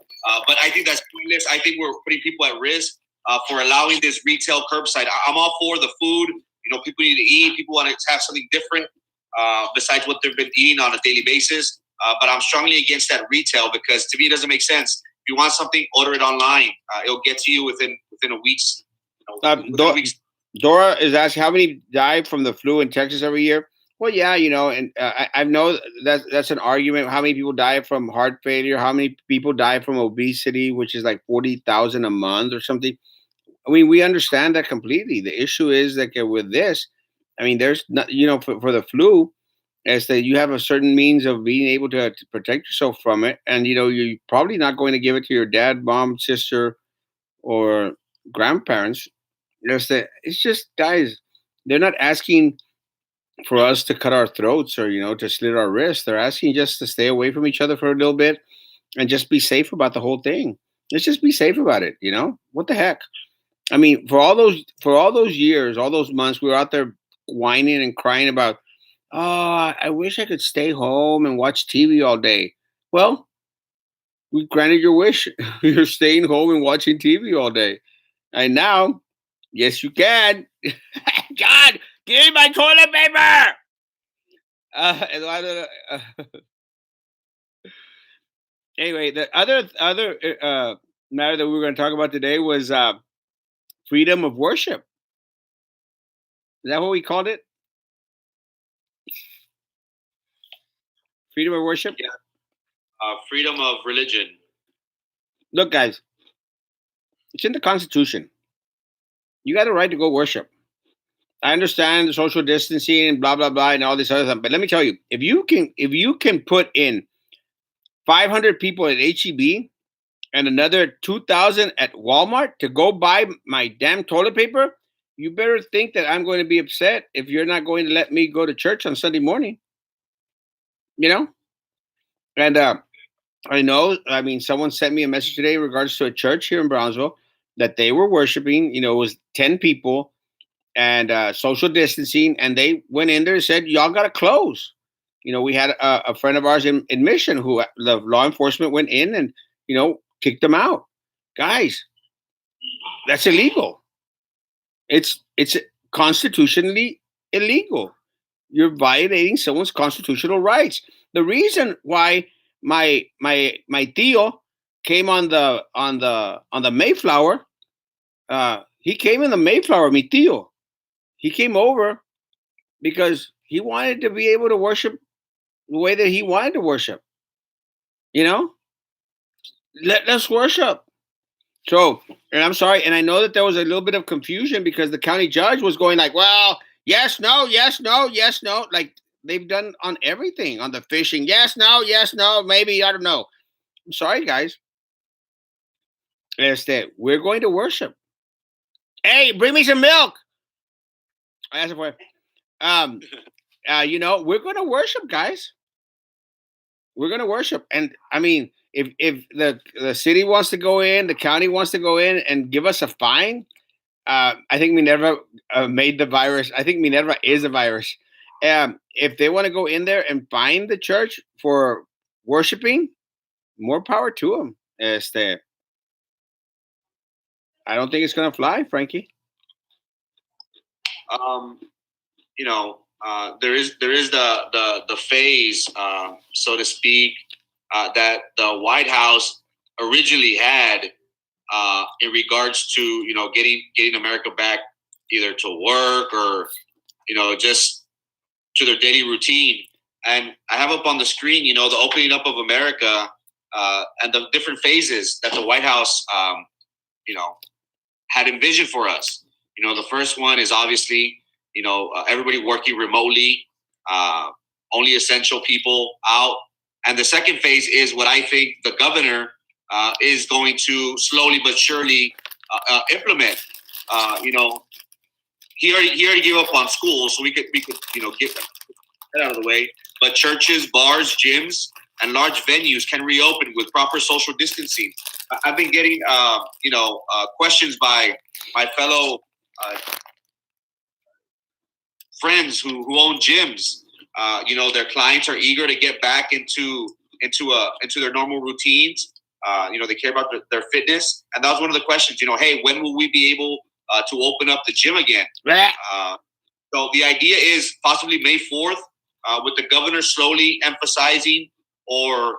But I think that's pointless. I think we're putting people at risk for allowing this retail curbside. I'm all for the food. People need to eat. People want to have something different besides what they've been eating on a daily basis. But I'm strongly against that retail because to me it doesn't make sense. If you want something, order it online. It'll get to you within a week's. Dora is asking how many die from the flu in Texas every year. Well, yeah, and I know that's an argument. How many people die from heart failure? How many people die from obesity, which is like 40,000 a month or something? I mean, we understand that completely. The issue is that with this, I mean, there's not, for the flu, is that you have a certain means of being able to protect yourself from it, and you're probably not going to give it to your dad, mom, sister, or grandparents. It's just guys. They're not asking for us to cut our throats or to slit our wrists. They're asking just to stay away from each other for a little bit and just be safe about the whole thing. Let's just be safe about it. What the heck? I mean, for all those years, all those months, we were out there whining and crying about, oh, I wish I could stay home and watch TV all day. Well, we granted your wish. You're staying home and watching TV all day. And now, yes, you can. God, give me my toilet paper. Anyway, the other matter that we were going to talk about today was freedom of worship. Is that what we called it? Freedom of worship? Yeah. Freedom of religion. Look, guys, it's in the Constitution. You got a right to go worship. I understand the social distancing and blah blah blah and all this other stuff. But let me tell you, if you can put in 500 people at HEB and another 2,000 at Walmart to go buy my damn toilet paper, you better think that I'm going to be upset if you're not going to let me go to church on Sunday morning. You know, and I know. I mean, someone sent me a message today in regards to a church here in Brownsville that they were worshiping. It was 10 people and social distancing, and they went in there and said, "Y'all got to close." We had a friend of ours in Mission who the law enforcement went in and kicked them out. Guys, that's illegal. It's constitutionally illegal. You're violating someone's constitutional rights. The reason why my tío came on the Mayflower, he came in the Mayflower, mi tío. He came over because he wanted to be able to worship the way that he wanted to worship. You know, let's worship. So, and I'm sorry, and I know that there was a little bit of confusion because the county judge was going like, well, yes, no, yes, no, yes, no. Like they've done on everything, on the fishing. Yes, no, maybe, I don't know. I'm sorry, guys. We're going to worship. Hey, bring me some milk. I asked for it. We're going to worship, guys. We're going to worship. And I mean, if the city wants to go in, the county wants to go in and give us a fine, I think Minerva made the virus. I think Minerva is a virus. If they want to go in there and find the church for worshiping, more power to them. I don't think it's going to fly, Frankie. There is the phase, so to speak, that the White House originally had in regards to getting America back either to work or just to their daily routine. And I have up on the screen the opening up of America and the different phases that the White House had envisioned for us. The first one is obviously everybody working remotely, only essential people out. And the second phase is what I think the governor is going to slowly but surely implement. He already gave up on schools, so we could get that out of the way. But churches, bars, gyms, and large venues can reopen with proper social distancing. I've been getting questions by my fellow friends who own gyms. Their clients are eager to get back into their normal routines. They care about their fitness, and that was one of the questions. Hey, when will we be able to open up the gym again? So the idea is possibly May 4th, with the governor slowly emphasizing or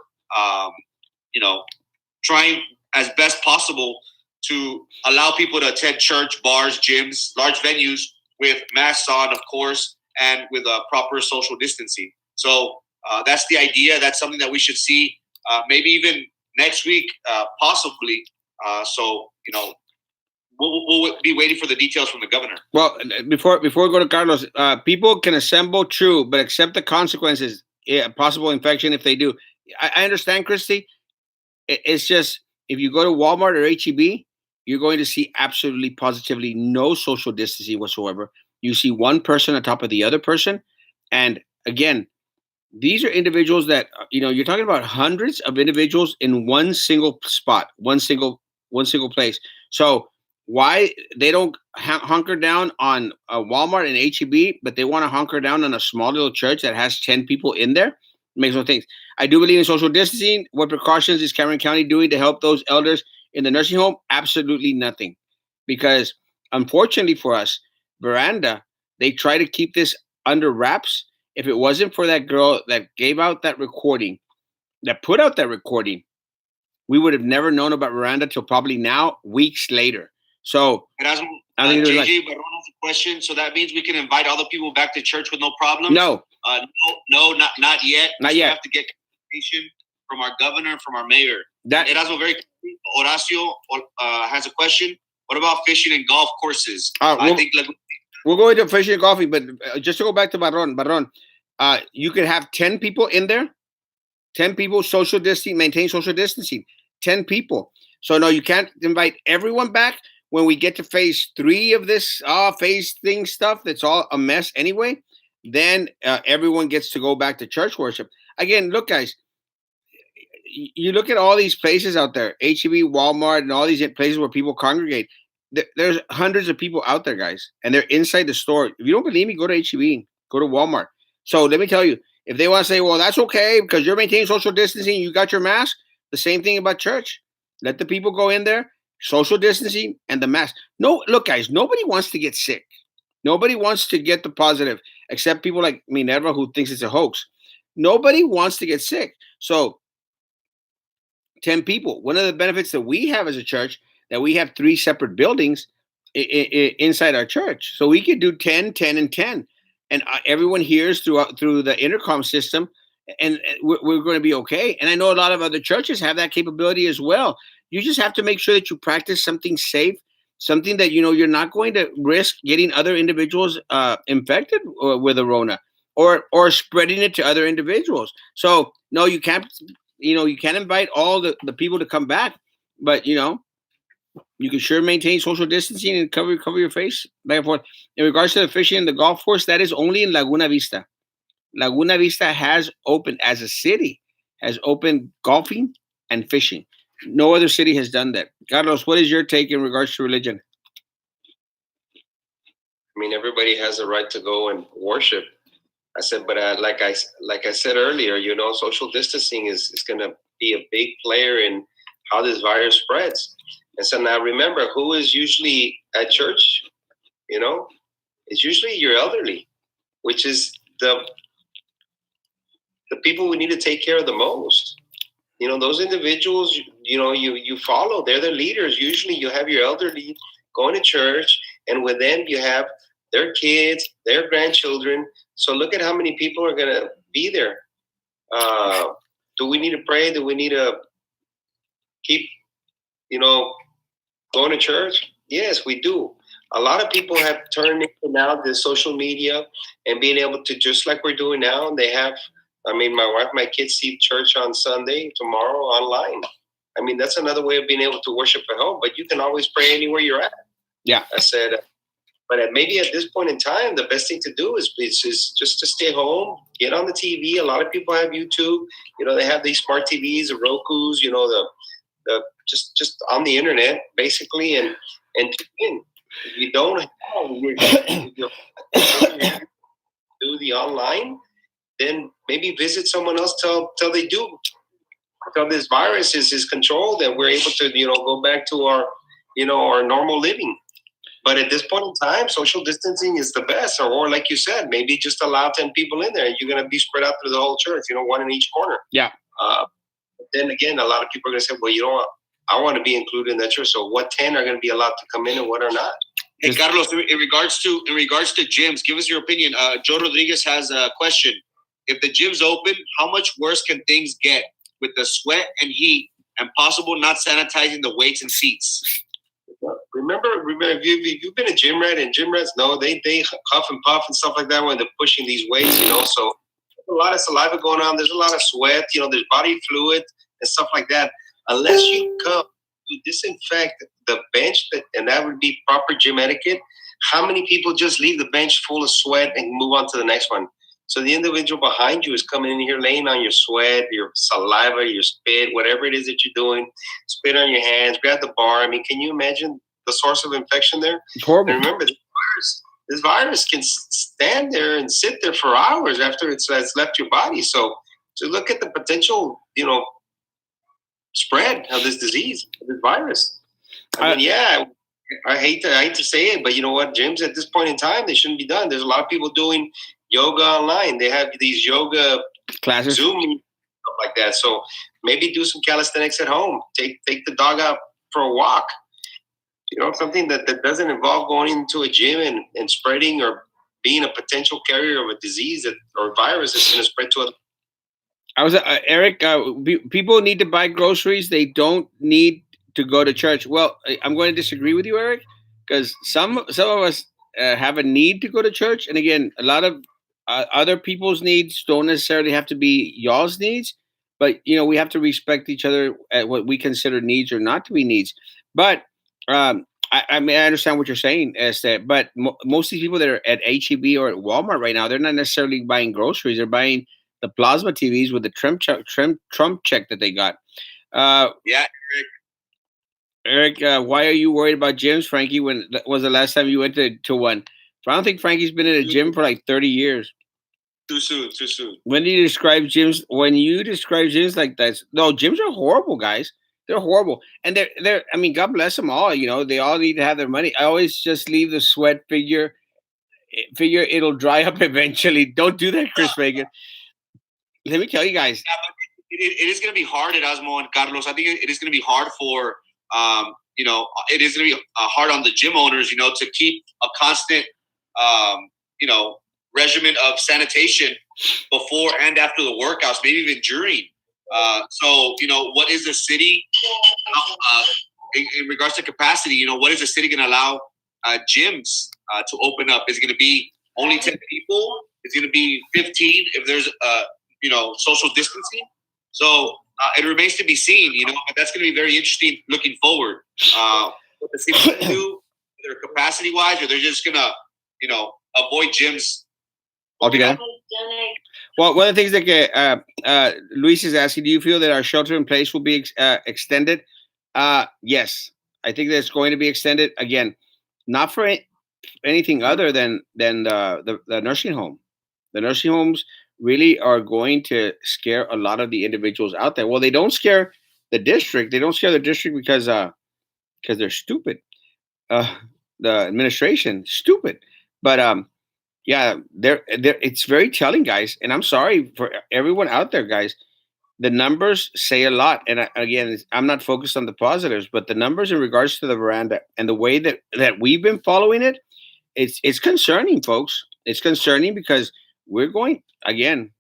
trying as best possible to allow people to attend church, bars, gyms, large venues with masks on, of course, and with proper social distancing. So that's the idea. That's something that we should see maybe even next week, possibly. We'll be waiting for the details from the governor. Well, before we go to Carlos, people can assemble, true, but accept the consequences. Possible infection if they do. I understand, Christy. It's just if you go to Walmart or HEB, you're going to see absolutely positively no social distancing whatsoever. You see one person on top of the other person. And again, these are individuals that, you're talking about hundreds of individuals in one single spot, one single place. So why they don't hunker down on Walmart and HEB, but they want to hunker down on a small little church that has 10 people in there? Makes no sense. I do believe in social distancing. What precautions is Cameron County doing to help those elders in the nursing home? Absolutely nothing. Because unfortunately for us, Veranda, they try to keep this under wraps. If it wasn't for that girl that gave out that recording, that put out that recording, we would have never known about Veranda till probably now, weeks later. So, Erasmo, JJ Barron has a question. So that means we can invite other people back to church with no problem? No. No, not yet. Not yet. We have to get confirmation from our governor and from our mayor. Erasmo, Horacio has a question. What about fishing and golf courses? I think we'll go into fishing and golfing, but just to go back to Barron, you could have 10 people in there, 10 people, social distancing, maintain social distancing, 10 people. So no, you can't invite everyone back when we get to phase 3 of this phase thing stuff. That's all a mess anyway. Then everyone gets to go back to church worship. Again, look, guys, you look at all these places out there, HEB, Walmart, and all these places where people congregate. There's hundreds of people out there, guys, and they're inside the store. If you don't believe me, go to HEB, go to Walmart. So let me tell you, if they want to say, well, that's okay because you're maintaining social distancing, you got your mask, the same thing about church. Let the people go in there, social distancing, and the mask. No, look, guys, nobody wants to get sick. Nobody wants to get the positive, except people like Minerva who thinks it's a hoax. Nobody wants to get sick. So 10 people. One of the benefits that we have as a church, that we have 3 separate buildings inside our church. So we could do 10, 10, and 10. And everyone hears through the intercom system, and we're going to be okay. And I know a lot of other churches have that capability as well. You just have to make sure that you practice something safe, something that, you're not going to risk getting other individuals infected with a Rona or spreading it to other individuals. So no, you can't. You can't invite all the people to come back, but you can sure maintain social distancing and cover your face back and forth. In regards to the fishing and the golf course, that is only in Laguna Vista. Laguna Vista has opened as a city, has opened golfing and fishing. No other city has done that. Carlos, what is your take in regards to religion? I mean, everybody has a right to go and worship. I said, but like I said earlier, social distancing is going to be a big player in how this virus spreads. And so now remember, who is usually at church? It's usually your elderly, which is the people we need to take care of the most. Those individuals, you follow, they're the leaders. Usually you have your elderly going to church, and with them you have their kids, their grandchildren. So look at how many people are going to be there. Do we need to pray? Do we need to keep, going to church? Yes, we do. A lot of people have turned into now the social media and being able to, just like we're doing now, they have, my wife, my kids see church on Sunday, tomorrow online. That's another way of being able to worship at home, but you can always pray anywhere you're at. Yeah. I said, but maybe at this point in time, the best thing to do is just to stay home, get on the TV. A lot of people have YouTube. They have these smart TVs, the Rokus. The just on the internet basically, and tune in. If you don't have do the online, then maybe visit someone else till they do. Until this virus is controlled and we're able to go back to our our normal living. But at this point in time, social distancing is the best. Or like you said, maybe just allow 10 people in there. You're going to be spread out through the whole church, one in each corner. Yeah. But then again, a lot of people are going to say, well, I want to be included in that church. So what 10 are going to be allowed to come in and what are not? Hey, Carlos, in regards to gyms, give us your opinion. Joe Rodriguez has a question. If the gym's open, how much worse can things get with the sweat and heat and possible not sanitizing the weights and seats? Remember, if you've been a gym rat, and gym rats know they huff and puff and stuff like that when they're pushing these weights, so there's a lot of saliva going on. There's a lot of sweat, there's body fluid and stuff like that. Unless you come to disinfect the bench, and that would be proper gym etiquette. How many people just leave the bench full of sweat and move on to the next one? So the individual behind you is coming in here, laying on your sweat, your saliva, your spit, whatever it is that you're doing. Spit on your hands, grab the bar. Can you imagine the source of infection there? It's horrible. And remember, this virus can stand there and sit there for hours after it's left your body. So look at the potential, spread of this disease, of this virus. I hate to say it, but you know what? Gyms at this point in time, they shouldn't be done. There's a lot of people doing yoga online. They have these yoga classes, Zoom, stuff like that. So maybe do some calisthenics at home. Take the dog out for a walk. Something that doesn't involve going into a gym and spreading or being a potential carrier of a disease or virus that's going to spread to other. Eric. People need to buy groceries. They don't need to go to church. Well, I'm going to disagree with you, Eric, because some of us have a need to go to church, and again, a lot of other people's needs don't necessarily have to be y'all's needs. But we have to respect each other at what we consider needs or not to be needs. But I mean, I understand what you're saying, is that, but most of these people that are at HEB or at Walmart right now, they're not necessarily buying groceries. They're buying the plasma TVs with the Trump check that they got. Yeah, Eric, why are you worried about gyms, Frankie? When was the last time you went to one? So I don't think Frankie's been in a gym for like 30 years. Too soon. Too soon. When do you describe gyms? When you describe gyms like that, no, gyms are horrible, guys. They're horrible, and they're. I mean, God bless them all. They all need to have their money. I always just leave the sweat figure it'll dry up eventually. Don't do that, Chris Reagan. Let me tell you guys. It is going to be hard, Erasmo and Carlos. I think it is going to be hard for it is going to be hard on the gym owners, to keep a constant, regimen of sanitation before and after the workouts, maybe even during. So, what is the city in regards to capacity? What is the city going to allow gyms to open up? Is it going to be only 10 people? Is it going to be 15 if there's social distancing? So it remains to be seen. But that's going to be very interesting looking forward. What the city can do, either capacity wise, or they're just going to avoid gyms altogether. Well, one of the things that Luis is asking, do you feel that our shelter in place will be extended? Yes, I think that's going to be extended. Again, not for anything other than the nursing home. The nursing homes really are going to scare a lot of the individuals out there. Well, they don't scare the district. They don't scare the district because they're stupid. The administration stupid, but yeah, they're it's very telling, guys. And I'm sorry for everyone out there, guys. The numbers say a lot. And again, I'm not focused on the positives, but the numbers in regards to the veranda and the way that we've been following it, it's concerning, folks. It's concerning because we're going, again,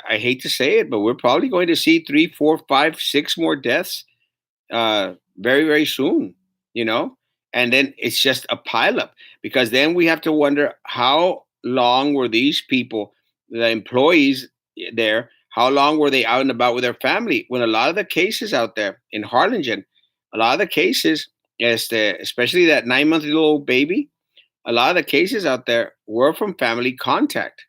I hate to say it, but we're probably going to see 3, 4, 5, 6 more deaths very, very soon, and then it's just a pileup, because then we have to wonder, how long were these people, the employees there, how long were they out and about with their family? When a lot of the cases out there in Harlingen, a lot of the cases, especially that 9-month-old baby, a lot of the cases out there were from family contact.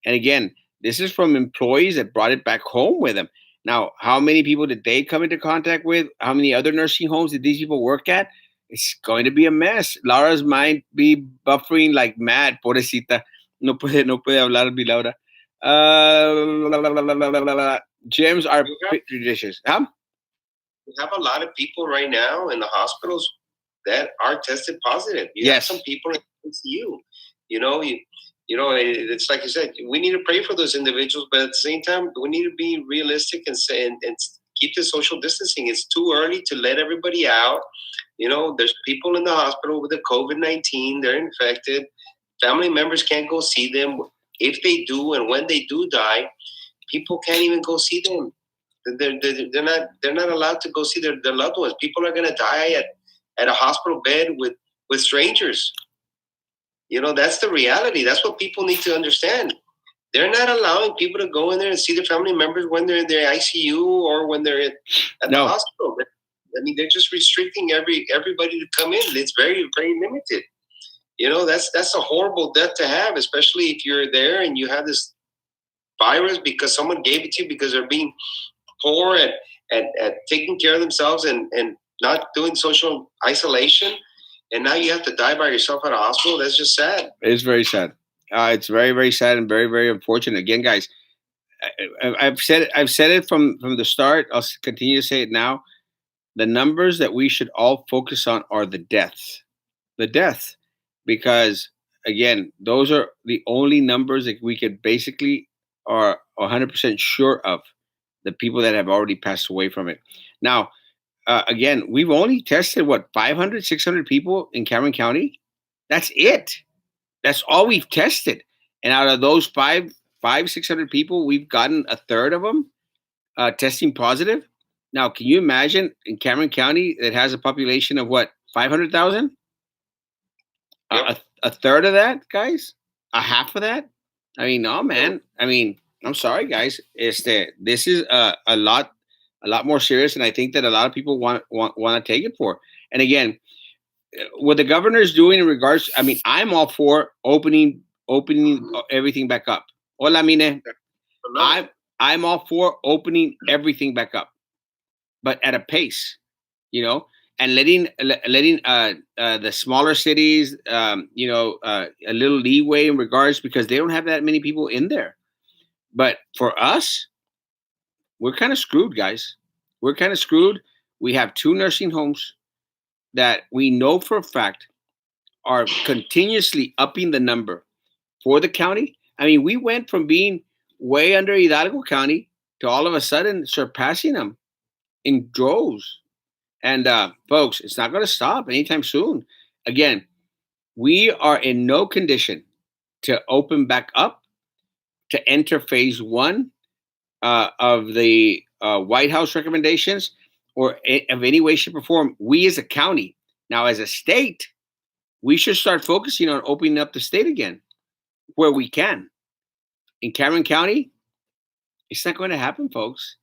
And again, this is from employees that brought it back home with them. Now, how many people did they come into contact with? How many other nursing homes did these people work at? It's going to be a mess. Laura's mind be buffering like mad. Pobrecita. No puede hablar, mi Laura. Gyms are delicious. Huh? We have a lot of people right now in the hospitals that are tested positive. You have some people in ICU. It's like you said, we need to pray for those individuals, but at the same time, we need to be realistic and say and keep the social distancing. It's too early to let everybody out. There's people in the hospital with the COVID-19. They're infected. Family members can't go see them. If they do, and when they do die, people can't even go see them. They're not allowed to go see their loved ones. People are going to die at a hospital bed with strangers. That's the reality. That's what people need to understand. They're not allowing people to go in there and see their family members when they're in their ICU or when they're at the hospital. I mean, they're just restricting everybody to come in. It's very, very limited. That's a horrible death to have, especially if you're there and you have this virus because someone gave it to you because they're being poor at taking care of themselves and not doing social isolation. And now you have to die by yourself at a hospital. That's just sad. It's very sad. It's very, very sad and very, very unfortunate. Again, guys, I've said it from the start. I'll continue to say it now. The numbers that we should all focus on are the deaths. Because again, those are the only numbers that we could basically are 100% sure of, the people that have already passed away from it. Now, again, we've only tested 500, 600 people in Cameron County. That's it. That's all we've tested. And out of those 600 people, we've gotten a third of them testing positive. Now, can you imagine in Cameron County that has a population of 500,000? Yep. a third of that, guys? A half of that? I mean, no, man. I mean, I'm sorry, guys. This is a lot more serious, and I think that a lot of people want to take it for. And again, what the governor is doing in regards, I mean, I'm all for opening everything back up. Hola, mine. I'm all for opening everything back up, but at a pace, you know, and letting the smaller cities, a little leeway in regards because they don't have that many people in there. But for us, we're kind of screwed, guys. We're kind of screwed. We have 2 nursing homes that we know for a fact are continuously upping the number for the county. I mean, we went from being way under Hidalgo County to all of a sudden surpassing them in droves. And folks, it's not going to stop anytime soon. Again, we are in no condition to open back up to enter phase 1 of the White House recommendations or of any way, shape, or form. We as a county, now as a state, we should start focusing on opening up the state again where we can. In Cameron County, it's not going to happen, folks.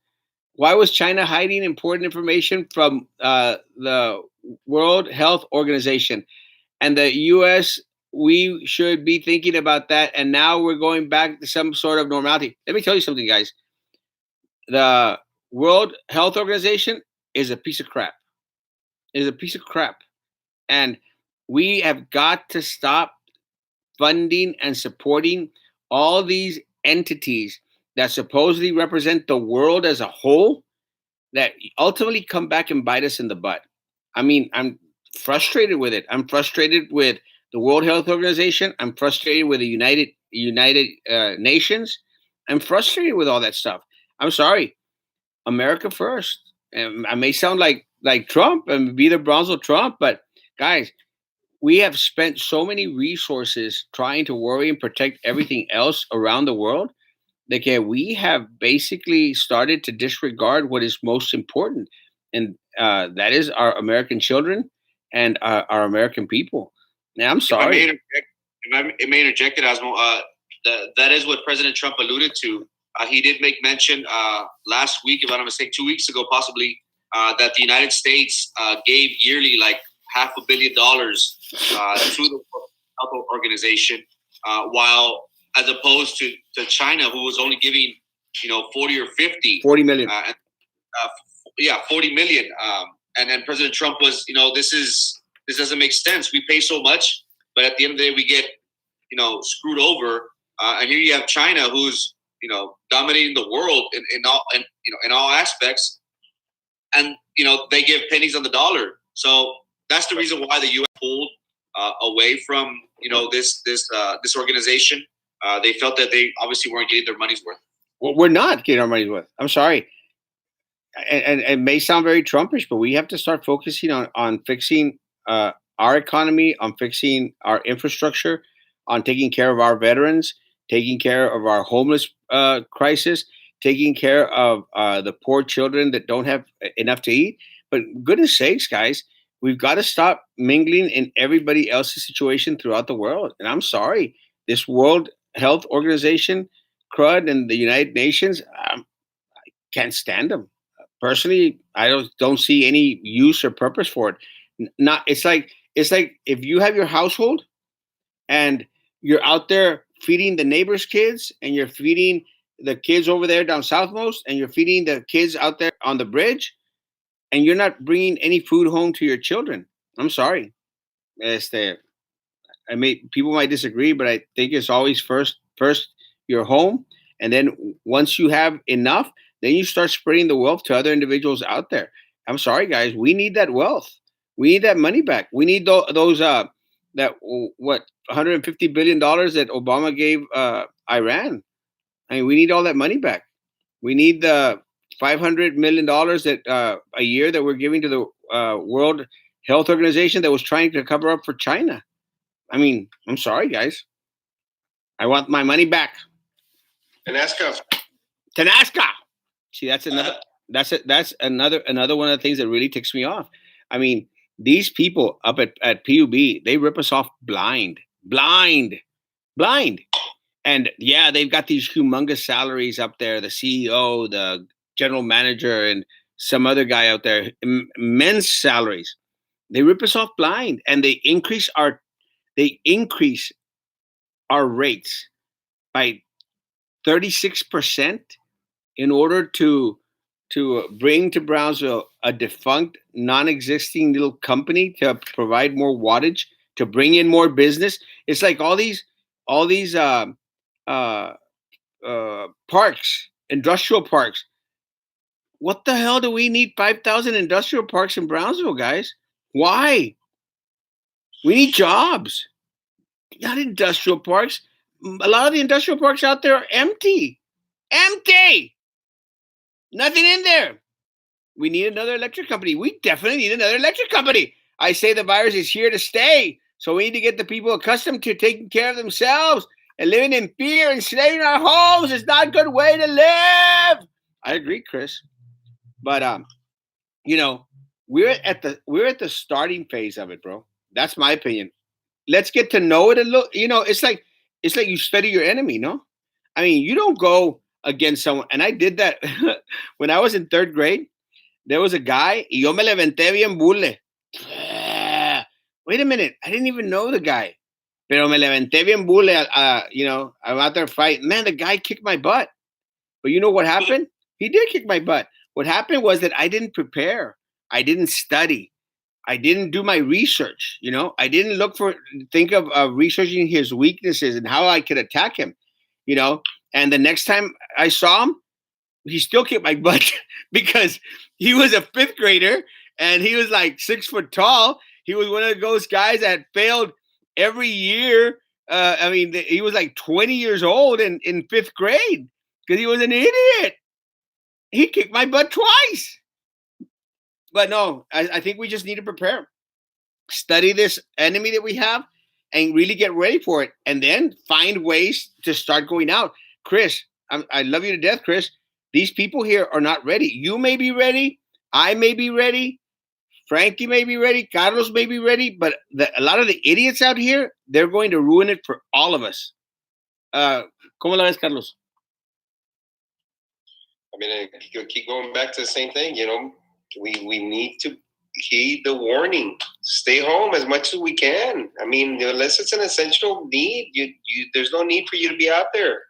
Why was China hiding important information from the World Health Organization and the U.S.? We should be thinking about that. And now we're going back to some sort of normality. Let me tell you something, guys. The World Health Organization is a piece of crap. It is a piece of crap. And we have got to stop funding and supporting all these entities that supposedly represent the world as a whole that ultimately come back and bite us in the butt. I mean, I'm frustrated with it. I'm frustrated with the World Health Organization. I'm frustrated with the United Nations. I'm frustrated with all that stuff. I'm sorry. America first. And I may sound like Trump and be the Bronzo Trump, but guys, we have spent so many resources trying to worry and protect everything else around the world that we have basically started to disregard what is most important, and that is our American children and our American people. Now, I'm sorry. If I may interject, Erasmo, that is what President Trump alluded to. He did make mention last week, if I'm not mistaken, 2 weeks ago, possibly, that the United States gave yearly like $500 million to the Health Organization, while as opposed to China, who was only giving 40 million. 40 million. And then President Trump was, this doesn't make sense. We pay so much, but at the end of the day, we get screwed over. And here you have China, who's dominating the world in all aspects, and they give pennies on the dollar. So that's the reason why the U.S. pulled away from this organization. They felt that they obviously weren't getting their money's worth. Well, we're not getting our money's worth. I'm sorry, and it may sound very Trumpish, but we have to start focusing on fixing our economy, on fixing our infrastructure, on taking care of our veterans, taking care of our homeless crisis, taking care of the poor children that don't have enough to eat. But goodness sakes, guys, we've got to stop mingling in everybody else's situation throughout the world. And I'm sorry, this World Health Organization crud and the United Nations, I can't stand them. Personally, I don't see any use or purpose for it. It's like if you have your household and you're out there feeding the neighbor's kids and you're feeding the kids over there down southmost and you're feeding the kids out there on the bridge and you're not bringing any food home to your children. I'm sorry. People might disagree, but I think it's always first your home, and then once you have enough, then you start spreading the wealth to other individuals out there. I'm sorry, guys. We need that wealth. We need that money back. We need those $150 billion that Obama gave Iran. I mean, we need all that money back. We need the $500 million that a year that we're giving to the World Health Organization that was trying to cover up for China. I mean, I'm sorry, guys. I want my money back. Tanasca. See, that's another one of the things that really ticks me off. I mean, these people up at PUB, they rip us off blind. blind, blind. And yeah, they've got these humongous salaries up there. The CEO, the general manager, and some other guy out there, immense salaries. They rip us off blind, and they increase our rates by 36% in order to bring to Brownsville a defunct, non-existing little company to provide more wattage, to bring in more business. It's like all these parks, industrial parks. What the hell do we need 5,000 industrial parks in Brownsville, guys? Why? We need jobs, not industrial parks. A lot of the industrial parks out there are empty. Empty. Nothing in there. We need another electric company. We definitely need another electric company. I say the virus is here to stay. So we need to get the people accustomed to taking care of themselves and living in fear and staying in our homes. It's not a good way to live. I agree, Chris. But you know, we're at the starting phase of it, bro. That's my opinion. Let's get to know it a little. It's like you study your enemy, no? I mean, you don't go against someone. And I did that when I was in third grade. There was a guy, y yo me levanté bien bule. Wait a minute, I didn't even know the guy. Pero me levanté bien bule, I'm out there fighting. Man, the guy kicked my butt. But you know what happened? He did kick my butt. What happened was that I didn't prepare. I didn't study. I didn't do my research. I didn't think of researching his weaknesses and how I could attack him. And the next time I saw him, he still kicked my butt because he was a fifth grader and he was like 6 foot tall. He was one of those guys that failed every year. He was like 20 years old in fifth grade because he was an idiot. He kicked my butt twice. But no, I think we just need to prepare, study this enemy that we have, and really get ready for it, and then find ways to start going out. Chris, I love you to death, Chris. These people here are not ready. You may be ready. I may be ready. Frankie may be ready. Carlos may be ready. But a lot of the idiots out here, they're going to ruin it for all of us. ¿Cómo la ves, Carlos? I mean, I keep going back to the same thing. We need to heed the warning. Stay home as much as we can. I mean, unless it's an essential need, there's no need for you to be out there.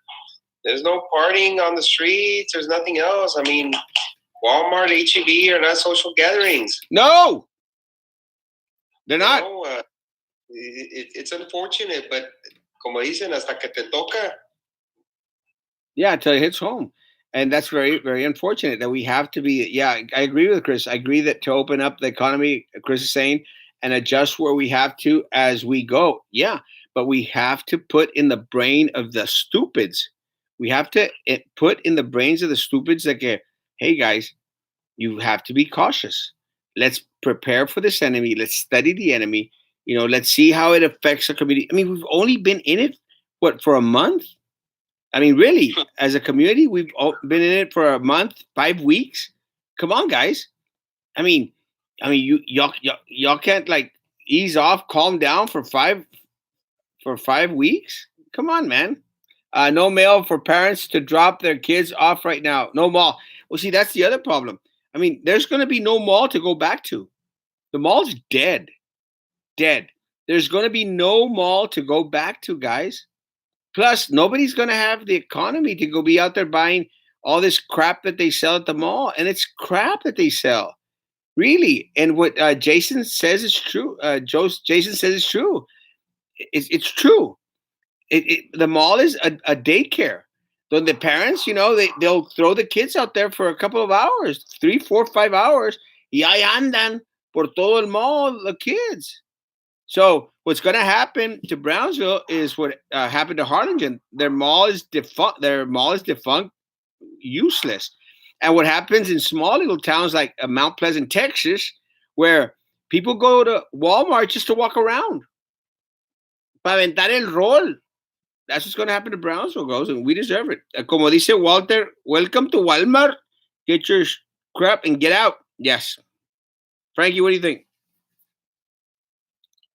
There's no partying on the streets. There's nothing else. I mean, Walmart, HEB are not social gatherings. No, they're not. It's unfortunate, but como dicen, hasta que te toca. Yeah, until it hits home. And that's very, very unfortunate that we have to be. Yeah, I agree with Chris. I agree that to open up the economy, Chris is saying, and adjust where we have to as we go. Yeah, but we have to put in the brain of the stupids. We have to put in the brains of the stupids that get, hey, guys, you have to be cautious. Let's prepare for this enemy. Let's study the enemy. Let's see how it affects the community. I mean, we've only been in it, for a month? I mean, really, as a community, we've been in it for a month, 5 weeks. Come on, guys. I mean, y'all can't like ease off, calm down for 5 weeks. Come on, man. No mail for parents to drop their kids off right now. No mall. Well, see, that's the other problem. I mean, there's going to be no mall to go back to. The mall's dead. Dead. There's going to be no mall to go back to, guys. Plus, nobody's going to have the economy to go be out there buying all this crap that they sell at the mall. And it's crap that they sell. Really. And what Jason says is true. Jason says it's true. It's true. The mall is a daycare. So the parents, they'll throw the kids out there for a couple of hours, 3, 4, 5 hours. Y ahí andan por todo el mall, the kids. So what's going to happen to Brownsville is what happened to Harlingen. Their mall is defunct, useless. And what happens in small little towns like Mount Pleasant, Texas, where people go to Walmart just to walk around. Para aventar el rol. That's what's going to happen to Brownsville, goes, and we deserve it. Como dice Walter, welcome to Walmart. Get your crap and get out. Yes. Frankie, what do you think?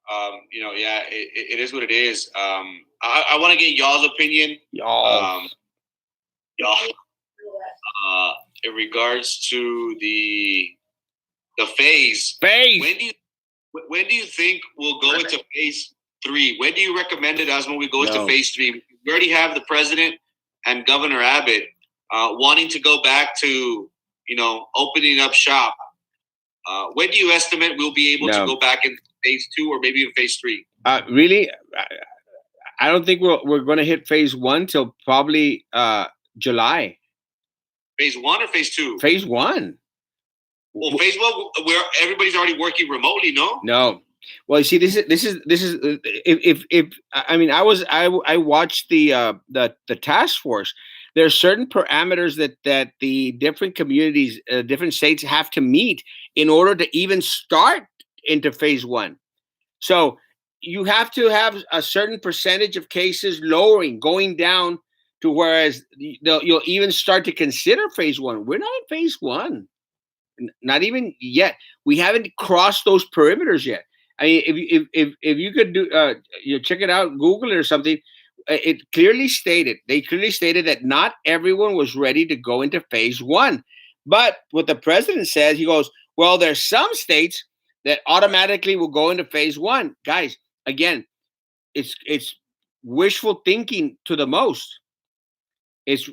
Yeah, it is what it is. I want to get y'all's opinion. Y'all. Y'all, in regards to the phase. Phase. When do you think we'll go into phase 3? When do you recommend it, Asmo, we go into phase 3? We already have the president and Governor Abbott wanting to go back to, opening up shop. When do you estimate we'll be able to go back in phase 2 or maybe in phase 3? Really, I don't think we're going to hit phase 1 till probably July. Phase 1 or phase 2? Phase 1. Well, phase 1, where everybody's already working remotely, no? No. Well, you see, this is if I mean, I watched the task force. There are certain parameters that the different communities, different states have to meet in order to even start into phase 1. So you have to have a certain percentage of cases going down to whereas you'll even start to consider phase 1. We're not in phase 1. Not even yet. We haven't crossed those perimeters yet. I mean, if you could do check it out, Google it or something. They clearly stated that not everyone was ready to go into phase 1. But what the president says, he goes, well, there's some states that automatically will go into phase 1. Guys, again, it's wishful thinking to the most. It's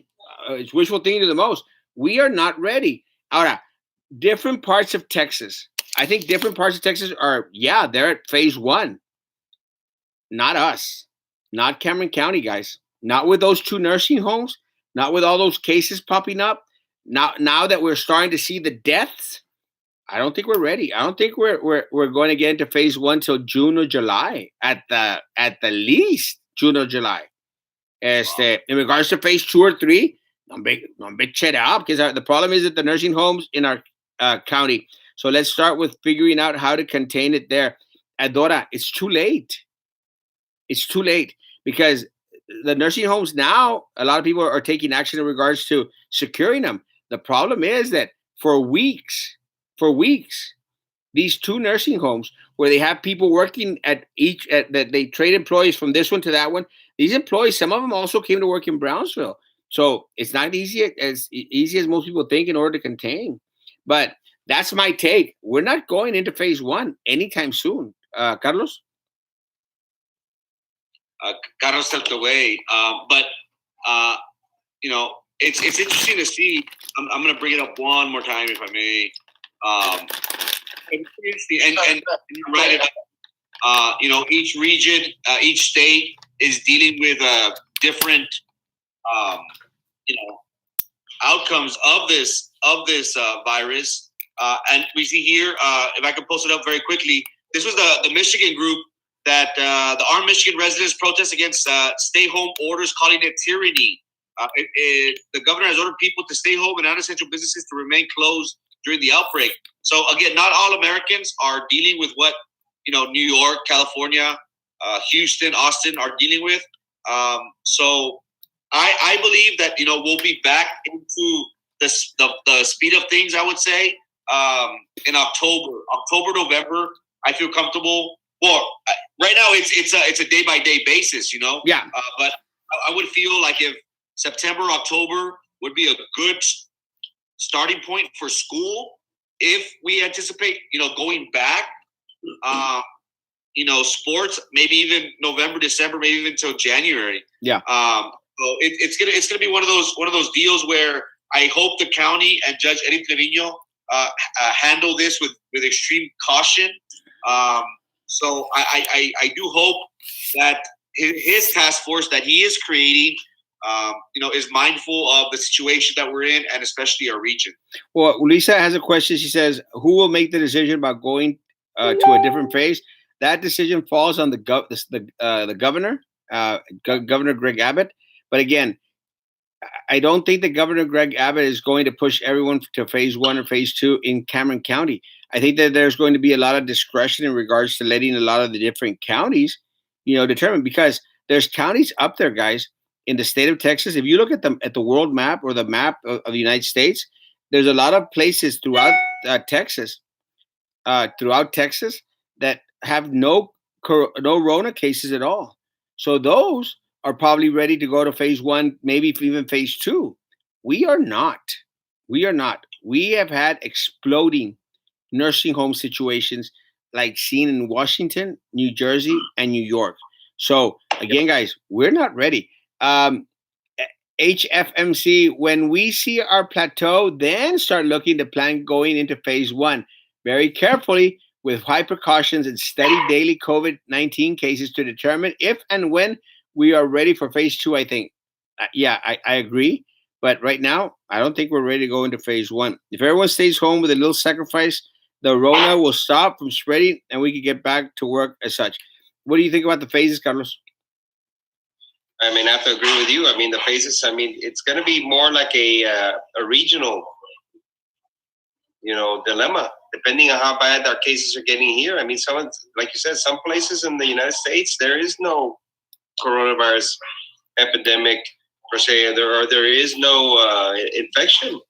wishful thinking to the most. We are not ready. Ahora, different parts of Texas. I think different parts of Texas they're at phase 1. Not us. Not Cameron County, guys. Not with those 2 nursing homes. Not with all those cases popping up. Now that we're starting to see the deaths, I don't think we're ready. I don't think we're going to get into phase 1 till June or July at the least. June or July. In regards to phase 2 or 3, don't be chet out because the problem is that the nursing homes in our county. So let's start with figuring out how to contain it there. Adora, it's too late. It's too late because the nursing homes now, a lot of people are taking action in regards to securing them. The problem is that for weeks, these 2 nursing homes where they have people working that they trade employees from this one to that one. These employees, some of them also came to work in Brownsville. So it's not easy as most people think in order to contain. But that's my take. We're not going into phase 1 anytime soon. Carlos? Carlos stepped away. But it's interesting to see. I'm going to bring it up one more time, if I may. And you're right. Each region, each state is dealing with different, outcomes of this virus. And we see here, if I can post it up very quickly, this was the Michigan group that the armed Michigan residents protest against stay-home orders, calling it tyranny. The governor has ordered people to stay home and non-essential businesses to remain closed during the outbreak. So again, not all Americans are dealing with what New York, California, Houston, Austin are dealing with. So I believe that we'll be back into the speed of things. I would say in October, November. I feel comfortable. Well, right now it's a day by day basis. Yeah. But I would feel like if September, October would be a good starting point for school. If we anticipate, going back, sports, maybe even November, December, maybe even until January. Yeah. So it's gonna be one of those deals where I hope the county and Judge Eddie Trevino handle this with extreme caution. So I do hope that his task force that he is creating, is mindful of the situation that we're in, and especially our region. Well, Lisa has a question. She says, "Who will make the decision about going to a different phase?" That decision falls on the governor, Governor Greg Abbott. But again, I don't think that Governor Greg Abbott is going to push everyone to phase 1 or phase 2 in Cameron County. I think that there's going to be a lot of discretion in regards to letting a lot of the different counties, determine, because there's counties up there, guys, in the state of Texas. If you look at the world map or the map of the United States, there's a lot of places throughout Texas that have no no Rona cases at all. So those are probably ready to go to phase one, maybe even phase two. We are not. We are not. We have had exploding nursing home situations like seen in Washington, New Jersey, and New York. So again, guys, we're not ready. HFMC, when we see our plateau, then start looking to plan going into phase one very carefully with high precautions and steady daily COVID-19 cases to determine if and when we are ready for phase two, I think. I agree. But right now, I don't think we're ready to go into phase one. If everyone stays home with a little sacrifice, the Rona will stop from spreading and we can get back to work as such. What do you think about the phases, Carlos? I mean, I have to agree with you. I mean, the phases. I mean, it's going to be more like a regional, dilemma, depending on how bad our cases are getting here. I mean, like you said, some places in the United States there is no coronavirus epidemic per se, there is no infection.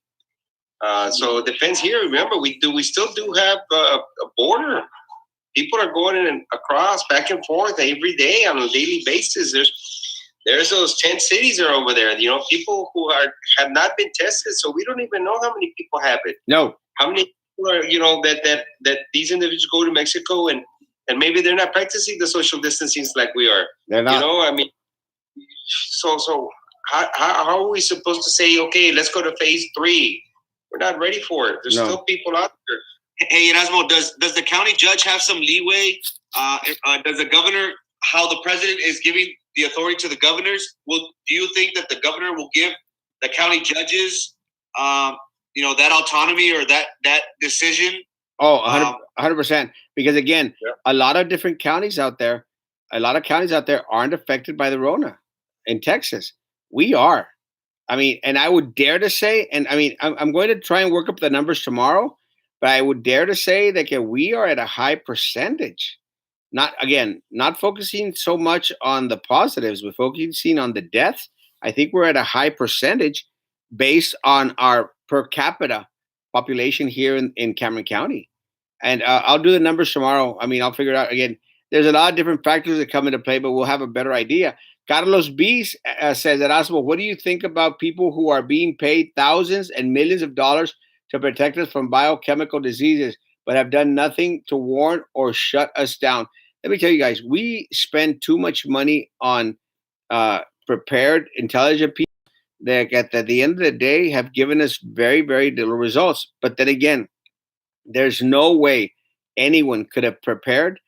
So it depends here. Remember, we still do have a border. People are going in and across, back and forth every day on a daily basis. There's those 10 cities are over there. People who have not been tested, so we don't even know how many people have it. No. How many people are that these individuals go to Mexico and maybe they're not practicing the social distancing like we are. They're not. I mean, so how are we supposed to say, okay, let's go to phase 3? We're not ready for it. There's still people out there. Hey, Erasmo, does the county judge have some leeway? Does the governor, how the president is giving the authority to the governors, do you think that the governor will give the county judges, that autonomy or that decision? Oh, 100%. Because again, a lot of different counties out there, aren't affected by the Rona. In Texas, we are. I mean, and I would dare to say, and I mean, I'm going to try and work up the numbers tomorrow, but I would dare to say that we are at a high percentage. Not focusing so much on the positives, but focusing on the deaths. I think we're at a high percentage based on our per capita population here in Cameron County. And I'll do the numbers tomorrow. I mean, I'll figure it out. Again, there's a lot of different factors that come into play, but we'll have a better idea. Carlos B says, Erasmo, what do you think about people who are being paid thousands and millions of dollars to protect us from biochemical diseases, but have done nothing to warn or shut us down? Let me tell you guys, we spend too much money on prepared, intelligent people that at the end of the day have given us very, very little results. But then again, there's no way anyone could have prepared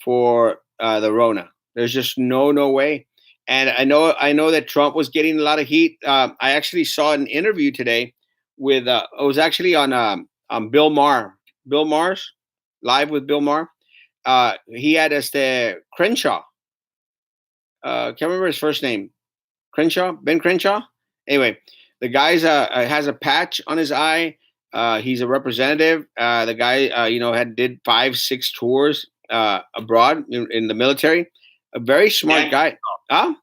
for the Rona. There's just no way. And I know that Trump was getting a lot of heat. I actually saw an interview today with it was actually on Bill Maher. Bill Maher's live with Bill Maher. He had Crenshaw. Can't remember his first name. Ben Crenshaw. Anyway, the guy's has a patch on his eye. He's a representative. The guy, did 5-6 tours abroad in the military. A very smart guy. Huh?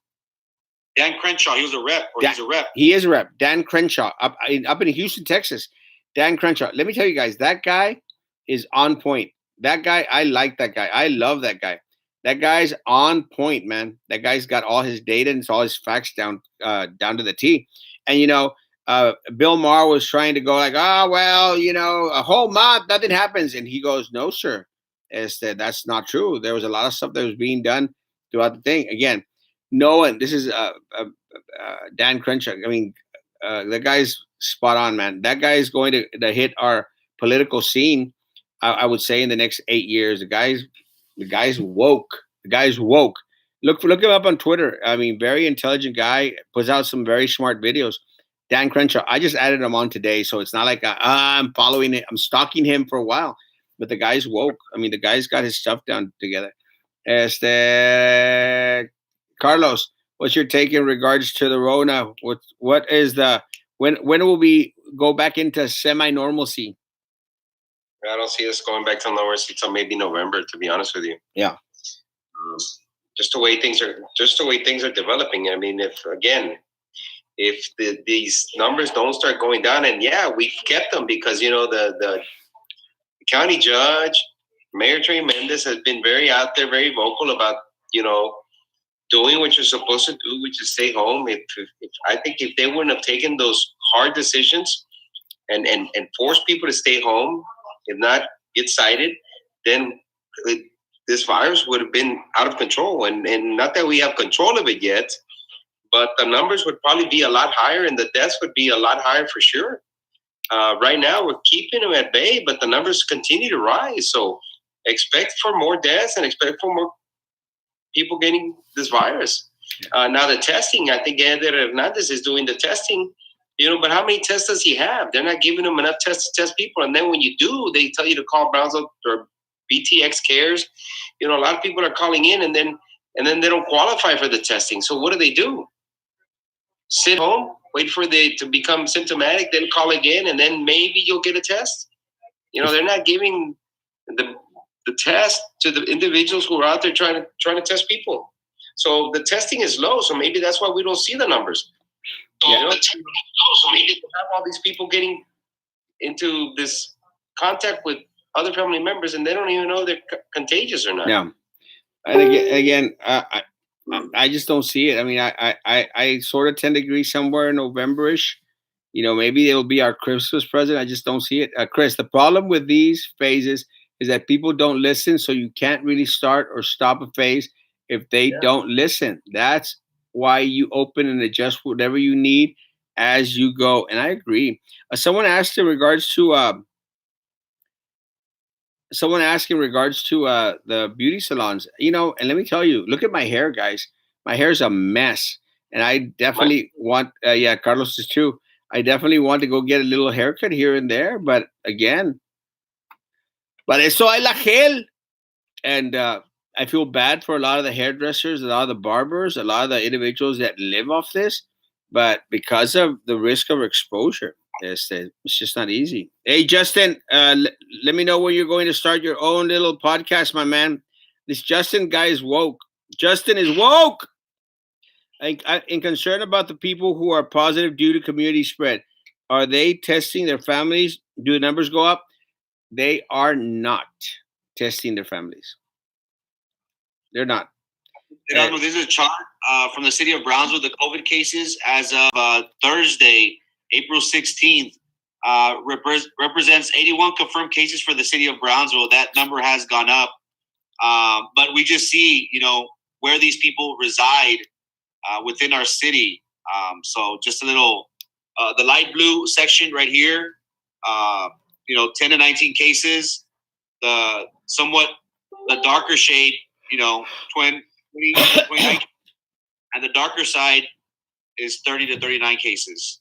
Dan Crenshaw. He was a rep. He's a rep. He is a rep. Dan Crenshaw up in Houston, Texas. Dan Crenshaw. Let me tell you guys, that guy is on point. That guy, I like that guy. I love that guy. That guy's on point, man. That guy's got all his data and all his facts down to the T. And Bill Maher was trying to go like, a whole month, nothing happens. And he goes, no, sir. That's not true. There was a lot of stuff that was being done throughout the thing. Again, no one, this is Dan Crenshaw. I mean, the guy's spot on, man. That guy is going to hit our political scene, I would say, in the next 8 years. The guy's woke. The guy's woke. Look him up on Twitter. I mean, very intelligent guy. Puts out some very smart videos. Dan Crenshaw. I just added him on today, so it's not like I'm following it. I'm stalking him for a while. But the guy's woke. I mean, the guy's got his stuff down together. Carlos, what's your take in regards to the Rona? What is when will we go back into semi-normalcy? I don't see us going back to normalcy until maybe November, to be honest with you. Yeah. Just the way things are developing. I mean, if these numbers don't start going down, and we've kept them because the county judge, Mayor Trey Mendez has been very out there, very vocal about, doing what you're supposed to do, which is stay home. If I think if they wouldn't have taken those hard decisions and force people to stay home, if not get cited, then this virus would have been out of control. And not that we have control of it yet, but the numbers would probably be a lot higher and the deaths would be a lot higher for sure. Right now, we're keeping them at bay, but the numbers continue to rise. So expect for more deaths and expect for more people getting this virus. Now, the testing, I think Eder Hernandez is doing the testing, but how many tests does he have? They're not giving him enough tests to test people. And then when you do, they tell you to call Brownsville or BTX Cares. A lot of people are calling in and then they don't qualify for the testing. So what do? Sit home, wait for they to become symptomatic, then call again, and then maybe you'll get a test. They're not giving the test to the individuals who are out there trying to test people. So the testing is low. So maybe that's why we don't see the numbers. So the testing is low. So maybe you have all these people getting into this contact with other family members, and they don't even know they're contagious or not. Yeah, and again, I just don't see it. I mean, I sort of tend to agree somewhere November-ish. Maybe it'll be our Christmas present. I just don't see it. Chris, the problem with these phases is that people don't listen, so you can't really start or stop a phase if they don't listen. That's why you open and adjust whatever you need as you go. And I agree. Someone asked in regards to the beauty salons, and let me tell you, look at my hair, guys. My hair is a mess. And I definitely want, Carlos is too. I definitely want to go get a little haircut here and there. But again, para eso hay la gel. And I feel bad for a lot of the hairdressers, a lot of the barbers, a lot of the individuals that live off this. But because of the risk of exposure, it's just not easy. Hey, Justin, let me know when you're going to start your own little podcast, my man. This Justin guy is woke. Justin is woke. I'm concerned about the people who are positive due to community spread. Are they testing their families? Do the numbers go up? They are not testing their families. They're not. Erasmo, this is a chart from the city of Brownsville. The COVID cases as of Thursday, April 16th, represents 81 confirmed cases for the city of Brownsville. That number has gone up. But we just see, where these people reside within our city. So just a little, the light blue section right here, 10 to 19 cases. The darker shade, 20, 29, and the darker side is 30 to 39 cases.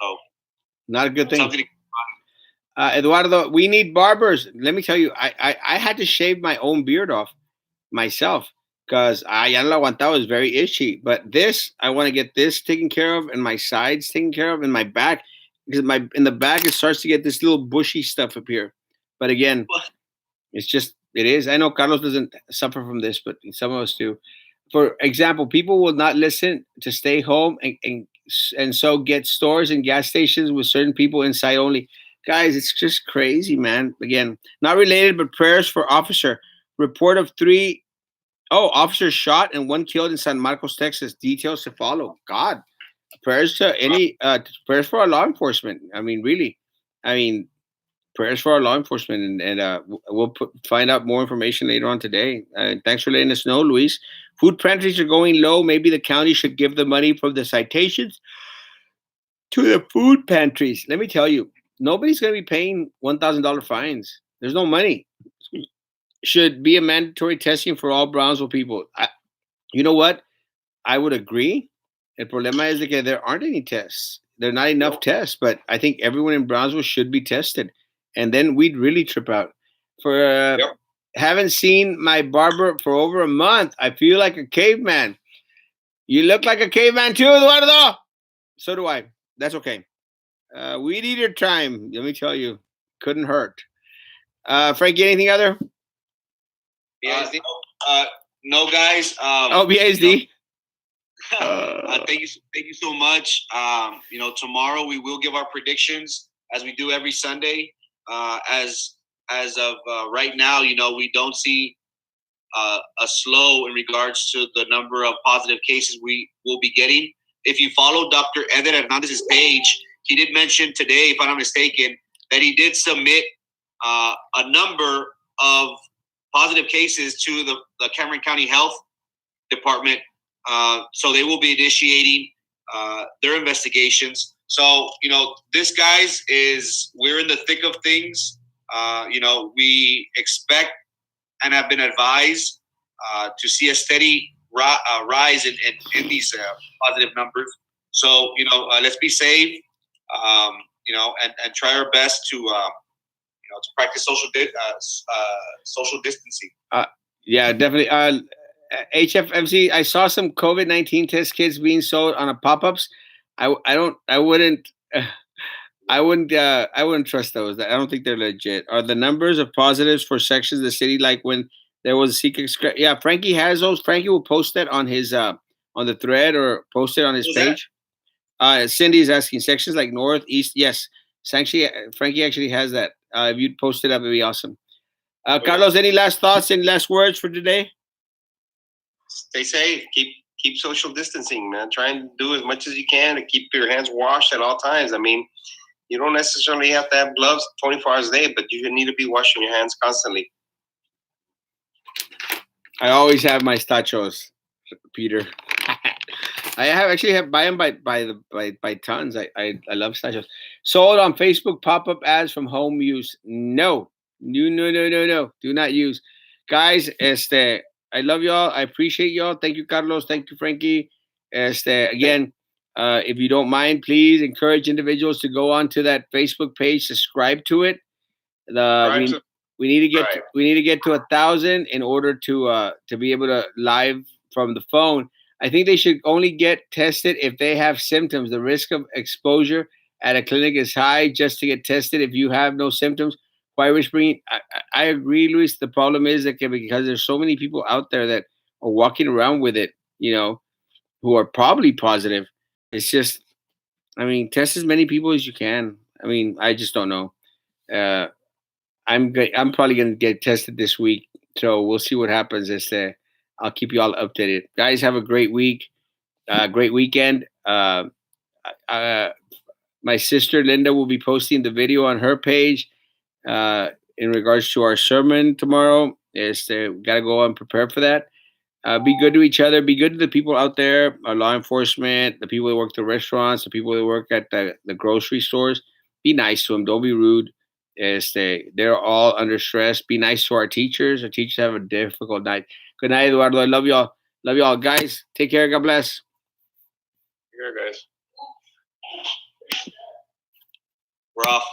So not a good thing. Eduardo, we need barbers. Let me tell you, I had to shave my own beard off myself because ya no lo aguantaba. It was very itchy. But this, I want to get this taken care of and my sides taken care of and my back, because in the back it starts to get this little bushy stuff up here. But again, it's just, it is. I know Carlos doesn't suffer from this, but some of us do. For example, people will not listen to stay home and so get stores and gas stations with certain people inside only. Guys, it's just crazy, man. Again, not related, but prayers for officer. Report of 3 officers shot and 1 killed in San Marcos, Texas. Details to follow. God, prayers to prayers for our law enforcement. I mean, really. Prayers for our law enforcement, and we'll find out more information later on today. Thanks for letting us know, Luis. Food pantries are going low. Maybe the county should give the money from the citations to the food pantries. Let me tell you, nobody's going to be paying $1,000 fines. There's no money. Should be a mandatory testing for all Brownsville people. You know what? I would agree. El problema is that there aren't any tests. There are not enough tests, but I think everyone in Brownsville should be tested. And then we'd really trip out. Haven't seen my barber for over a month. I feel like a caveman. You look like a caveman too, Eduardo. So do I. That's okay. Weed eater time. Let me tell you, couldn't hurt. Frankie, anything other? BISD? No, guys. BISD. Thank you so much. Tomorrow we will give our predictions as we do every Sunday. As as of right now, we don't see a slow in regards to the number of positive cases we will be getting. If you follow Dr. Eder Hernandez's page, he did mention today, if I'm not mistaken, that he did submit a number of positive cases to the Cameron County Health Department. So they will be initiating their investigations. So, this, guys, we're in the thick of things. We expect and have been advised to see a steady rise in these positive numbers. So, let's be safe, and try our best to practice social distancing. Yeah, definitely. HFMC, I saw some COVID-19 test kits being sold on a pop-ups. I wouldn't I wouldn't trust those. I don't think they're legit. Are the numbers of positives for sections of the city like when there was a secret? Yeah, Frankie has those. Frankie will post that on his on the thread or post it on his page. Cindy is asking sections like north, east. Yes, Frankie actually has that. If you'd post it up, it'd be awesome. Carlos, any last thoughts? Any last words for today? Stay safe. Keep social distancing, man. Try and do as much as you can to keep your hands washed at all times. I mean, you don't necessarily have to have gloves 24 hours a day, but you need to be washing your hands constantly. I always have my stachos, Peter. I have buy them by tons. I love stachos. Sold on Facebook pop-up ads from home use. No. Do not use. Guys, I love y'all. I appreciate y'all. Thank you, Carlos. Thank you, Frankie. Again, if you don't mind, please encourage individuals to go onto that Facebook page, subscribe to it. We need to get to 1,000 in order to be able to live from the phone. I think they should only get tested if they have symptoms. The risk of exposure at a clinic is high. Just to get tested if you have no symptoms. Why we're bringing? I agree, Luis. The problem is that because there's so many people out there that are walking around with it, who are probably positive. It's just, test as many people as you can. I just don't know. I'm probably going to get tested this week, so we'll see what happens. I'll keep you all updated. Guys, have a great week, great weekend. My sister Linda will be posting the video on her page in regards to our sermon tomorrow. Got to go and prepare for that. Be good to each other. Be good to the people out there, our law enforcement, the people that work the restaurants, the people that work at the grocery stores. Be nice to them. Don't be rude. They're all under stress. Be nice to our teachers. Our teachers have a difficult night. Good night, Eduardo. I love y'all. Love y'all. Guys, take care. God bless. Take care, guys. We're off.